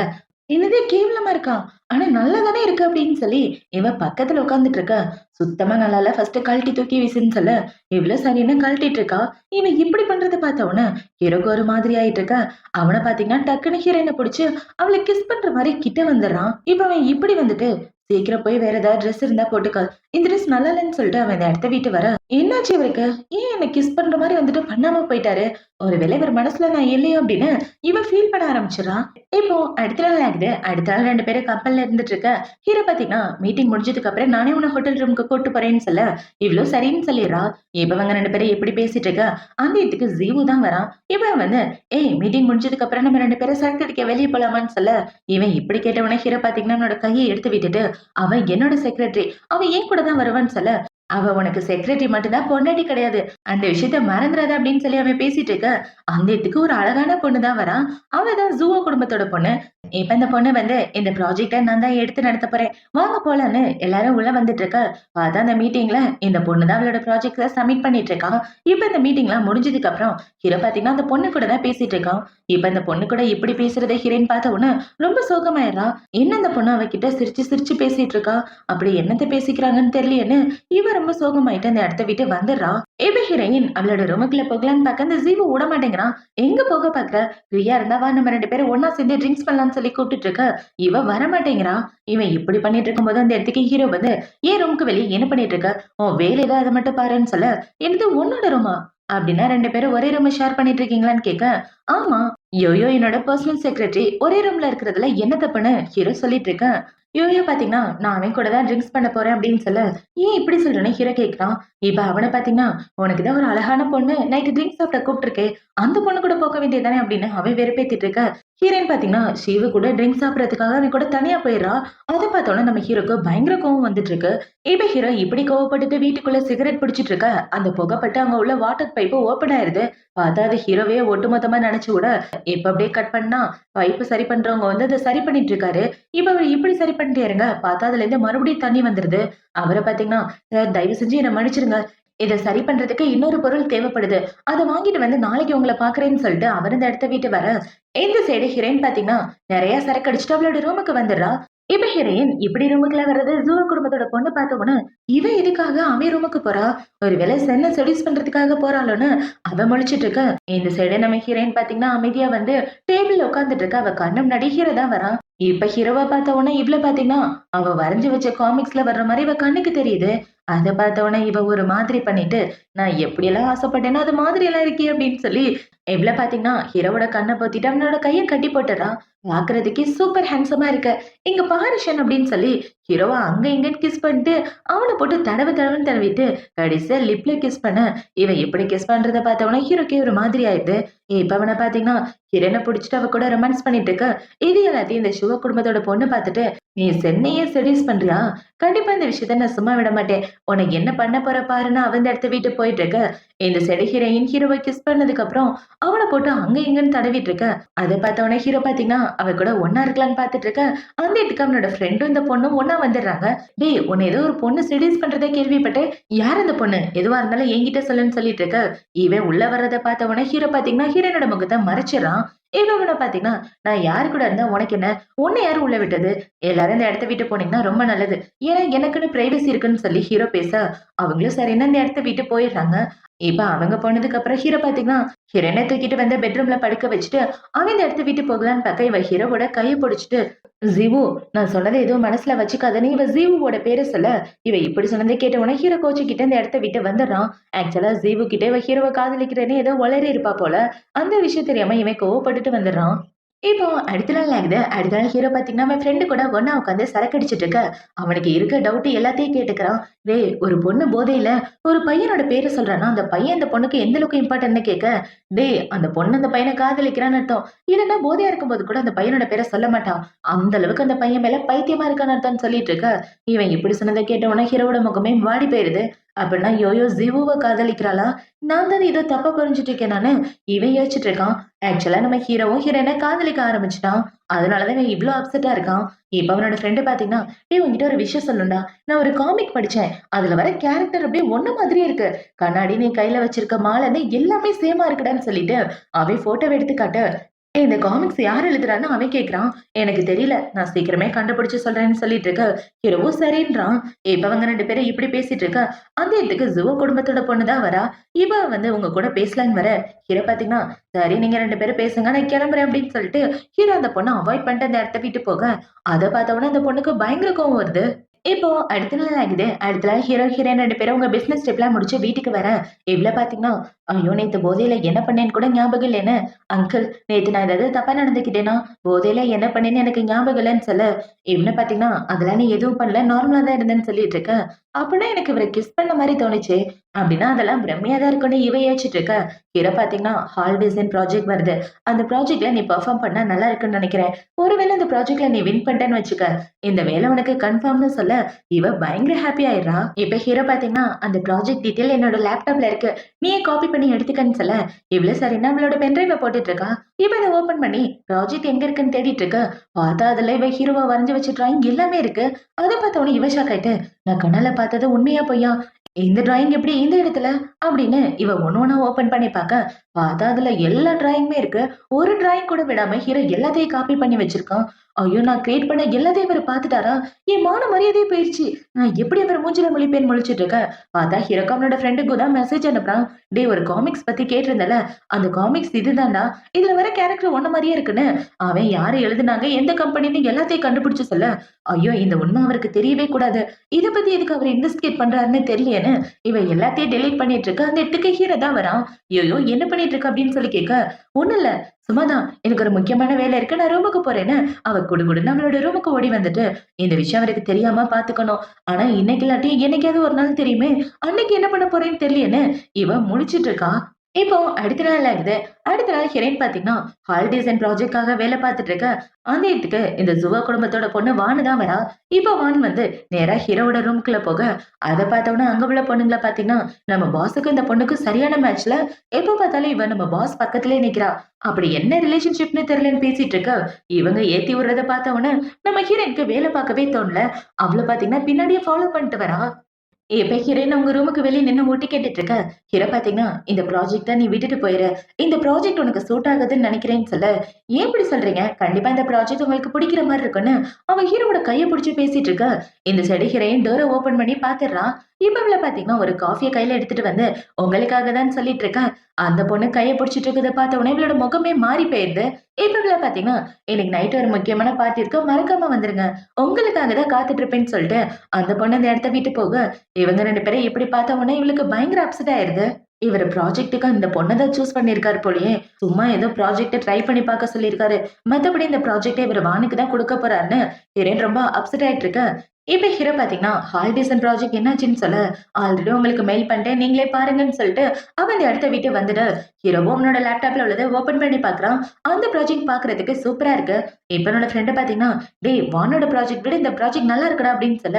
என்னது கேவலமா இருக்கா? ஆனா நல்லா தானே இருக்கு அப்படின்னு சொல்லி இவன் பக்கத்துல உட்கார்ந்துட்டு இருக்க. சுத்தமா நல்லா இல்ல. ஃபர்ஸ்ட் கழட்டி தூக்கி வீசுன்னு சொல்ல, இவ்வளவு சரின்னு கழட்டிட்டு இருக்கா. இவன் இப்படி பண்றத பார்த்த உடனே ஹீரோக்கு ஒரு மாதிரி ஆயிட்டு இருக்க. அவன பாத்தீங்கன்னா டக்குன்னு ஹீரோயினை புடிச்சு அவளை கிஸ் பண்ற மாதிரி கிட்ட வந்துடுறான். இப்ப அவன் இப்படி வந்துட்டு சீக்கிரம் போய் வேற ஏதாவது ட்ரெஸ் இருந்தா போட்டுக்க. இந்த ட்ரெஸ் நல்லா இல்லைன்னு சொல்லிட்டு அவன் இந்த இடத்த விட்டு வர, என்னாச்சு இவருக்கு? ஏன் என்ன கிஸ் பண்ற மாதிரி வந்துட்டு பண்ணாம போயிட்டாரு? ஒருவேளை இவர் மனசுல நான் இல்லையோ அப்படின்னு இவன் ஃபீல் பண்ண ஆரம்பிச்சிடறான். இப்போ அடுத்த நாள் ஆகுது. அடுத்த நாள் 2 பேரும் கப்பல்ல இருந்துட்டு இருக்க. ஹீரோ பாத்தீங்கன்னா மீட்டிங் முடிஞ்சதுக்கு அப்புறம் நானே உன்னை ஹோட்டல் ரூமுக்கு கூட்டு போறேன்னு சொல்ல, இவ்ளோ சரின்னு சொல்லிடுறா. இப்ப அவங்க 2 பேரும் எப்படி பேசிட்டு இருக்க, அந்த இடத்துக்கு ஜீவு தான் வரான். இவன் வந்து, ஏய் மீட்டிங் முடிஞ்சதுக்கு அப்புறம் நம்ம 2 பேரும் சரக்கு அடிக்க வெளியே போலாமான்னு சொல்ல, இவன் இப்படி கேட்டவனே ஹீரோ பாத்தீங்கன்னா அவனோட கையை எடுத்து விட்டுட்டு, அவன் என்னோட செக்ரட்டரி, அவன் ஏன் கூட தான் வருவான்னு சொல்ல, அவ உனக்கு செக்ரட்டரி மட்டும்தான், பொண்டாட்டி கிடையாது. அந்த விஷயத்த மறந்துடாத அப்படின்னு சொல்லி அவன் பேசிட்டு இருக்க. அந்த இடத்துக்கு ஒரு அழகான பொண்ணு தான் வரா. அவ தான் ஜூவோ குடும்பத்தோட பொண்ணு. இப்ப இந்த பொண்ணு வந்து இந்த ப்ராஜெக்ட நான் தான் எடுத்து நடத்த போறேன். வாங்க போலான்னு எல்லாரும் உள்ள வந்துட்டு இருக்க. பார்த்தா அந்த மீட்டிங்ல இந்த பொண்ணு தான் அவளோட ப்ராஜெக்ட்ல சப்மிட் பண்ணிட்டு இருக்கா. இப்ப இந்த மீட்டிங்லாம் முடிஞ்சதுக்கு அப்புறம் ஹீரோ பாத்தீங்கன்னா அந்த பொண்ணு கூட தான் பேசிட்டு இருக்கான். இப்ப இந்த பொண்ணு கூட இப்படி பேசுறதை ஹீரோயின் பார்த்த உடனே ரொம்ப சோகமாயிடுறா. என்ன அந்த பொண்ணு அவகிட்ட சிரிச்சு சிரிச்சு பேசிட்டு இருக்கா? அப்படி என்னத்த பேசிக்கிறாங்கன்னு தெரியலையேன்னு இவ ரொம்ப சோகமாயிட்டு அந்த இடத்த விட்டு வந்துடுறா. இப்ப ஹீரோயின் அவளோட ரூமுக்குள்ள போகலான்னு பார்க்க அந்த ஜீவு விட மாட்டேங்கிறான். எங்க போக பாக்குற? ஃப்ரீயா இருந்தா வா நம்ம 2 பேரும் ஒண்ணா சேர்ந்து ட்ரிங்க்ஸ் பண்ணலாம்னு சொல்லி கூப்பிட்டு இருக்க. இவ வர மாட்டேங்கிறா. இவன் இப்படி பண்ணிட்டு இருக்கும்போது அந்த இடத்துக்கு ஹீரோ வந்து, ஏன் ரூமுக்கு வெளியே என்ன பண்ணிட்டு இருக்க? உன் வேலையில அதை மட்டும் பாருன்னு சொல்ல, என்னது உன்னோட ரூமா? அப்படின்னா 2 பேரும் ஒரே ரூம் ஷேர் பண்ணிட்டு இருக்கீங்களான்னு கேட்க, ஆமா. யோயோ என்னோட பர்சனல் செக்ரட்டரி. ஒரே ரூம்ல இருக்கிறதுல என்ன தப்புன்னு ஹீரோ சொல்லிட்டு இருக்கேன். யோயோ பாத்தீங்கன்னா நான் அவன் கூட தான் ட்ரிங்க்ஸ் பண்ண போறேன் அப்படின்னு சொல்ல, ஏன் இப்படி சொல்றேன்னு ஹீரோ கேட்கிறான். இப்ப அவனை பாத்தீங்கன்னா, உனக்கு தான் ஒரு அழகான பொண்ணு நைட்டு ட்ரிங்க்ஸ் சாப்பிட கூப்பிட்டுருக்கே, அந்த பொண்ணு கூட போக வேண்டியதானே அப்படின்னு அவன் வெறுப்பேத்திட்டு இருக்க. ஹீரோயின் பாத்தீங்கன்னா ஷிவு கூட ட்ரிங்க்ஸ் சாப்பிடறதுக்காக அவன் கூட தனியா போயிடுறா. அதை பார்த்தோன்னா நம்ம ஹீரோக்கு பயங்கர கோவம் வந்துட்டு இருக்கு. இப்ப ஹீரோ இப்படி கோவப்பட்டுட்டு வீட்டுக்குள்ள சிகரெட் பிடிச்சிட்டு இருக்க. அந்த புகைப்பட்டு அங்க உள்ள வாட்டர் பைப்பு ஓபன் ஆயிருது. பார்த்தா அது ஹீரோவே ஒட்டுமொத்தமா நினைச்சு விட, இப்ப அப்படியே கட் பண்ணா பைப்பு சரி பண்றவங்க வந்து அதை சரி பண்ணிட்டு இருக்காரு. இப்ப அவர் இப்படி சரி பண்ணிட்டே இருங்க. பார்த்தா அதுல இருந்து மறுபடியும் தண்ணி வந்துருது. அவரை பாத்தீங்கன்னா, "சார் தயவு செஞ்சு என்ன மன்னிச்சிருங்க. இத சரி பண்றதுக்கு இன்னொரு பொருள் தேவைப்படுது. அத வாங்கிட்டு வந்து நாளைக்கு உங்கள பார்க்குறேன்னு" சொல்லிட்டு அவர் இந்த இடத்த விட்டு வர, இந்த சைடு ஹீரோயின் பாத்தீங்கன்னா, நெறைய சரக்கு அடிச்சுட்டு அவளோட ரூமுக்கு வந்துடுறா. இப்ப ஹீரோயின் இப்படி ரூமுக்குள்ள வர்றது ஜூவ குடும்பத்தோட பொண்ணு பார்த்த உடனே, இவ எதுக்காக அவன் ரூமுக்கு போறா? ஒருவேளை சென்ன செடியூஸ் பண்றதுக்காக போறாளோன்னு அவ முழிச்சிட்டு இருக்க. இந்த சைடு நம்ம ஹீரோயின் பாத்தீங்கன்னா அமைதியா வந்து டேபிள்ல உட்கார்ந்துட்டு இருக்க. அவ கண்ணு முன்னாடி ஹீரோ தான் வரான். இப்ப ஹீரோவா பார்த்த உடனே இவ்ள பாத்தீங்கன்னா, அவ வரைஞ்சு வச்ச காமிக்ஸ்ல வர்ற மாதிரி இவ கண்ணுக்கு தெரியுது. அத பார்த்த உடனே இவ ஒரு மாதிரி பண்ணிட்டு, நான் எப்படியெல்லாம் ஆசைப்பட்டேனோ அது மாதிரி எல்லாம் இருக்கே அப்படின்னு சொல்லி இவ்ள பாத்தீங்கன்னா ஹீரோவோட கண்ணை பொத்திட்டு அவனோட கையை கட்டி போட்டுறா. பாக்குறதுக்கே சூப்பர் ஹேண்ட்ஸமா இருக்க. இங்க பாரு ஷன் அப்படின்னு சொல்லி ஹீரோவா அங்க இங்கன்னு கிஸ் பண்ணிட்டு அவனை போட்டு தடவுன்னு தடவிட்டு கடைசியா லிப்ல கிஸ் பண்ண, இவன் எப்படி கிஸ் பண்றத பார்த்தவன ஹீரோக்கே ஒரு மாதிரி ஆயிடுது. இப்ப அவனை பாத்தீங்கன்னா ஹீரோனை புடிச்சிட்டு அவ கூட ரொமான்ஸ் பண்ணிட்டு இருக்க. இது எல்லாத்தையும் இந்த சிவ குடும்பத்தோட பொண்ணு பார்த்துட்டு, நீ சென்னையே செடியூஸ் பண்றியா? கண்டிப்பா இந்த விஷயத்த நான் சும்மா விட மாட்டேன். உனக்கு என்ன பண்ண போற பாருன்னு அவன் இந்த இடத்த விட்டு போயிட்டு இருக்க. இந்த செடி ஹீரோயின் ஹீரோவை கிஸ் பண்ணதுக்கு அப்புறம் அவனை போட்டு அங்க இங்கன்னு தடவிட்டு இருக்க. அதை பார்த்தவனே ஹீரோ பாத்தீங்கன்னா அவ கூட ஒன்னா இருக்கலாம்னு பாத்துட்டு இருக்க. அந்த இடத்துக்கு அவனோட ஃப்ரெண்டும் இந்த பொண்ணும் ஒன்னா வந்துடுறாங்க. டேய் உன்னை ஏதோ ஒரு பொண்ணு செடியூஸ் பண்றதை கேள்விப்பட்டேன். யார் அந்த பொண்ணு? எதுவா இருந்தாலும் என்கிட்ட சொல்லுன்னு சொல்லிட்டு இருக்க. இவன் உள்ள வர்றதை பார்த்தவனே ஹீரோ பாத்தீங்கன்னா ஹீரோனோட முகத்தை மறைச்சிடறான். இவனோட பாத்தீங்கன்னா, நான் யாரு கூட இருந்தா உனக்கு என்ன? உன்னை யாரு உள்ள விட்டது? எல்லாரும் இந்த இடத்த விட்டு போனீங்கன்னா ரொம்ப நல்லது. ஏன்னா எனக்குன்னு பிரைவசி இருக்குன்னு சொல்லி ஹீரோ பேச, அவங்களும் சரின்னு அந்த இடத்த விட்டு போயிடுறாங்க. இப்ப அவங்க போனதுக்கு அப்புறம் ஹீரோ பாத்தீங்கன்னா ஹீரோனை தூக்கிட்டு வந்து பெட்ரூம்ல படுக்க வச்சுட்டு அவன் இந்த இடத்த விட்டு போகலான்னு பார்க்க இவ ஹீரோவோட கையை பிடிச்சிட்டு, ஜீவு நான் சொன்னதை எதுவும் மனசுல வச்சுக்காதன்னு இவ ஜீவுவோட பேரை சொல்ல, இவ இப்படி சொன்னதை கேட்ட உடனே ஹீரோ கோச்சுக்கிட்ட இந்த இடத்த விட்டு வந்துடுறான். ஆக்சுவலா ஜீவு கிட்ட இவ ஹீரோவை காதலிக்கிறேன்னு ஏதோ வளரி இருப்பா போல. அந்த விஷயம் தெரியாம இவன் கோவப்பட்டுட்டு வந்துடுறான். இப்போ அடுத்த நாள் ஆகுது. அடுத்த நாள் ஹீரோ பாத்தீங்கன்னா அவன் ஃப்ரெண்டு கூட ஒண்ணா உட்காந்து சரக்கு அடிச்சிட்டு இருக்க. அவனுக்கு இருக்க டவுட் எல்லாத்தையும் கேட்டுக்கிறான். டேய் ஒரு பொண்ணு போதையில ஒரு பையனோட பேரை சொல்றான்னா அந்த பையன் அந்த பொண்ணுக்கு எந்த அளவுக்கு இம்பார்ட்டன்ட்னு கேட்க, டேய் அந்த பொண்ணு அந்த பையனை காதலிக்கிறான்னு அர்த்தம். இல்லைன்னா போதையா இருக்கும்போது கூட அந்த பையனோட பேரை சொல்ல மாட்டான். அந்த அளவுக்கு அந்த பையன் மேல பைத்தியமா இருக்கான்னு அர்த்தம்னு சொல்லிட்டு இருக்க. இவன் இப்படி சொன்னதை கேட்ட உடனே ஹீரோவோட முகமே வாடி போயிருது. அப்படின்னா யோயோ ஜிவுவை காதலிக்கிறாளா? நான் தான் ஏதோ தப்பா புரிஞ்சுட்டு இருக்கேன் நானு. இவன் யோசிச்சுட்டு இருக்கான். ஆக்சுவலா நம்ம ஹீரோவும் ஹீரோயினை காதலிக்க ஆரம்பிச்சுட்டான். அதனாலதான் இவன் இவ்ளோ அப்செட்டா இருக்கான். இப்ப அவனோட ஃப்ரெண்டு பாத்தீங்கன்னா, டேய் உன்கிட்ட ஒரு விஷயம் சொல்லணும்டா. நான் ஒரு காமிக் படிச்சேன். அதுல வர கேரக்டர் அப்படியே ஒண்ணு மாதிரியே இருக்கு. கண்ணாடி நீ கையில வச்சிருக்க மாலைன்னு எல்லாமே சேமா இருக்குடான்னு சொல்லிட்டு அவன் போட்டோவை எடுத்து காட்ட, ஏய் இந்த காமிக்ஸ் யார் எழுதுறான்னு அவன் கேக்குறான். எனக்கு தெரியல. நான் சீக்கிரமே கண்டுபிடிச்சு சொல்றேன்னு சொல்லிட்டு இருக்க. ஹீரோவும் சரின்றான். இப்ப அவங்க 2 பேரும் இப்படி பேசிட்டு இருக்க. அந்த இடத்துக்கு ஜுவோ குடும்பத்தோட பொண்ணு தான் வரா. இவ வந்து உங்க கூட பேசலான்னு வர. ஹீரோ பாத்தீங்கன்னா, சரி நீங்க 2 பேரும் பேசுங்க நான் கிளம்புறேன் அப்படின்னு சொல்லிட்டு ஹீரோ அந்த பொண்ணை அவாய்ட் பண்ணிட்டு அந்த இடத்த விட்டு போக, அத பார்த்த உடனே அந்த பொண்ணுக்கு பயங்கர கோவம் வருது. இப்போ அடுத்த நாள் ஆகுது. அடுத்த நாள் ஹீரோ, ஹீரோயின் 2 பேரும் உங்க பிசினஸ் ட்ரிப்லாம் முடிச்சு வீட்டுக்கு வர, இவ்ள பாத்தீங்கன்னா, ஐயோ! நேத்து போதையில என்ன பண்ணேன்னு கூட ஞாபகம் இல்லன்னு, அங்கிள் நேத்து நான் ஏதாவது தப்பா நடந்துக்கிட்டேனா? போதையில என்ன பண்ணேன்னு எனக்கு ஞாபகம் இல்லன்னு சொல்ல, இவன பாத்தீங்கன்னா, அதெல்லாம் நீ எதுவும் பண்ணல. நார்மலா தான் இருந்தேன்னு சொல்லிட்டு இருக்க. அப்பன்னா எனக்கு இவர கிஸ் பண்ண மாரி தோணுச்சே! அப்டின்னா அதெல்லாம் பிரம்மையா தான் இருக்கும்னு இவ யோசிச்சுட்டு இருக்க. ஹீரோ பாத்தீங்கன்னா, ஹால் டிசைன் ப்ராஜெக்ட் வருது. அந்த ப்ராஜெக்ட்ல நீ பெர்ஃபார்ம் பண்ணா நல்லா இருக்கும்னு நெனைக்கிறேன். ஒருவேளை இந்த ப்ராஜெக்ட்ல நீ வின் பண்ணிட்டேன்னு வச்சுக்க, இந்த வேலை உனக்கு கன்ஃபார்ம்னு சொல்ல, இவ பயங்கர ஹாப்பி ஆயிடுறா. இப்ப ஹீரோ பாத்தீங்கன்னா, அந்த ப்ராஜெக்ட் டீட்டெயில் என்னோட லேப்டாப்ல இருக்கு. நீயே காப்பி பண்ணி எடுத்துக்கன்னு சொல்ல, இவ்ளோ சரின்னு அவளோட பென்ட்ரைவ போட்டுட்டு இருக்கா. இப்ப இத ஓப்பன் பண்ணி ப்ராஜெக்ட் எங்க இருக்குன்னு தேடிட்டு இருக்க. பார்த்தா அதுல இவ ஹீரோவ வரைஞ்சு வச்ச டிராயிங் எல்லாமே இருக்கு. அத பார்த்த உடனே இவ ஷாக் ஆயிட்டு, நான் கண்ணால பார்த்தது உண்மையா பொய்யா? இந்த டிராயிங் எப்படி இந்த இடத்துல? அப்படின்னு இவ ஒண்ணு ஒண்ணா ஓப்பன் பண்ணி பார்க்க, பார்த்தா அதுல எல்லா டிராயிங்குமே இருக்கு. ஒரு டிராயிங் கூட விடாம ஹீரோ எல்லாத்தையும் காப்பி பண்ணி வச்சிருக்கான். ஐயோ! நான் கிரியேட் பண்ண எல்லாத்தையும் இவரு பார்த்துட்டாரா? என் மான மரியாதையே போயிருச்சு. நான் எப்படி இவர மூஞ்சில முழிப்பேன்னு முழிச்சுட்டு இருக்கேன். பார்த்தா ஹீரோக்கு அவனோட ஃப்ரெண்டுக்கு தான் மெசேஜ் அனுப்புறான். டேய் ஒரு காமிக்ஸ் பத்தி கேட்டிருந்தல, அந்த காமிக்ஸ் இதுதான்டா. இதுல வர கேரக்டர் உன்ன மாரியே இருக்குன்னு. அவன் யாரு எழுதுனாங்க, எந்த கம்பெனின்னு எல்லாத்தையும் கண்டுபிடிச்சு சொல்ல, ஐயோ! இந்த உண்மை அவருக்கு தெரியவே கூடாது. இத பத்தி எதுக்கு அவரு இன்வெஸ்டிகேட் பண்றாருன்னு தெரியலையேன்னு, இவன் எல்லாத்தையும் டெலீட் பண்ணிட்டு இருக்க. அந்த இடத்துக்கு ஹீரோ தான் வரான். ஐயய்யோ! என்ன பண்ணிட்டு இருக்க அப்படின்னு சொல்லி கேட்க, ஒண்ணும் இல்ல. சும்மாதான். எனக்கு ஒரு முக்கியமான வேலை இருக்கு. நான் ரூமுக்கு போறேன்னு, அவ குடுகுடுன்னு அவளோட ரூமுக்கு ஓடி வந்துட்டு, இந்த விஷயம் அவருக்கு தெரியாம பாத்துக்கணும். ஆனா இன்னைக்கு இல்லாட்டி என்னைக்காவது ஒரு நாள் தெரியுமே, அன்னைக்கு என்ன பண்ண போறேன்னு தெரியலையேன்னு, இவ முழிச்சிட்டு இருக்கா. இப்போ அடுத்த நாள் ஆகுது. அடுத்த நாள் ஹீரோயின் பாத்தீங்கன்னா, ஹால் டிசைன் ப்ராஜெக்ட்காக வேலை பார்த்துட்டு இருக்க. அந்த இடத்துக்கு இந்த ஜுவா குடும்பத்தோட பொண்ணு வானு தான் வரா. இப்போ வான் வந்து நேரா ஹீரோவோட ரூம்குள்ள போக, அத பார்த்த உடனே அங்க உள்ள பொண்ணுங்கள பாத்தீங்கன்னா, நம்ம பாஸுக்கும் இந்த பொண்ணுக்கும் சரியான மேட்ச்ல, எப்ப பார்த்தாலும் இவ நம்ம பாஸ் பக்கத்திலேயே நிக்கிறா. அப்படி என்ன ரிலேஷன்ஷிப்னு தெரியலன்னு பேசிட்டு இருக்க, இவங்க ஏத்தி விடுறத பார்த்த உடனே நம்ம ஹீரோயினுக்கு வேலை பார்க்கவே தோணல. அவள பாத்தீங்கன்னா பின்னாடியே ஃபாலோ பண்ணிட்டு வரா. இப்ப ஹீரோயின் உங்க ரூமுக்கு வெளிய நின்னு முட்டி கேட்டுட்டு இருக்க. ஹீரோ பாத்தீங்கன்னா, இந்த ப்ராஜெக்ட்ட நீ விட்டுட்டு போயிரு. இந்த ப்ராஜெக்ட் உனக்கு சூட் ஆகாதுன்னு நினைக்கிறேன்னு சொல்ல, ஏன் இப்படி சொல்றீங்க? கண்டிப்பா இந்த ப்ராஜெக்ட் உங்களுக்கு பிடிக்கிற மாரி இருக்குன்னு, அவன் ஹீரோவோட கைய புடிச்சு பேசிட்டு இருக்க. இந்த சைடு ஹீரோயின் டோர ஓப்பன் பண்ணி பாத்துடுறா. இப்ப இவள பாத்தீங்கன்னா, ஒரு காஃபிய கையில எடுத்துட்டு வந்து, உங்களுக்காக தான் சொல்லிட்டு இருக்கேன். அந்த பொண்ணு கைய புடிச்சிட்டு இருக்கத பார்த்த உடனே இவளோட முகமே மாறி போயிருது. இப்ப இவள பாத்தீங்கன்னா, இன்னைக்கு நைட் ஒரு முக்கியமான பார்ட்டி இருக்கு. மறக்காம வந்துருங்க. உங்களுக்காக தான் காத்துட்டு இருப்பேன்னு சொல்லிட்டு, அந்த பொண்ணு அந்த இடத்த விட்டு போக, இவங்க 2 பேரும் இப்படி பார்த்த உடனே இவளுக்கு பயங்கர அப்செட் ஆயிருது. இவரு ப்ராஜெக்ட்டுக்கு இந்த பொண்ண தான் சூஸ் பண்ணியிருக்காரு போலயே. சும்மா ஏதோ ப்ராஜெக்ட்ட ட்ரை பண்ணி பார்க்க சொல்லியிருக்காரு. மத்தபடி இந்த ப்ராஜெக்ட்ட இவரு வானுக்கு தான் குடுக்க போறாருன்னு ஹீரோயின் ரொம்ப அப்செட் ஆயிட்டு இருக்க. இப்ப ஹீரோ பாத்தீங்கன்னா, ஹால் டிசைன் ப்ராஜெக்ட் என்னாச்சுன்னு சொல்ல, ஆல்ரெடி உங்களுக்கு மெயில் பண்ணிட்டேன். நீங்களே பாருங்கன்னு சொல்லிட்டு, அவன் அந்த இடத்த விட்டு வந்துட்டு, ஹீரோவும் அவனோட லேப்டாப்ல உள்ளத ஓப்பன் பண்ணி பார்க்குறான். அந்த ப்ராஜெக்ட் பார்க்கறதுக்கு சூப்பரா இருக்கு. இப்ப என்னோட ஃப்ரெண்ட் பாத்தீங்கன்னா, டேய் வானோட ப்ராஜெக்ட் விட இந்த ப்ராஜெக்ட் நல்லா இருக்குடா அப்படின்னு சொல்ல,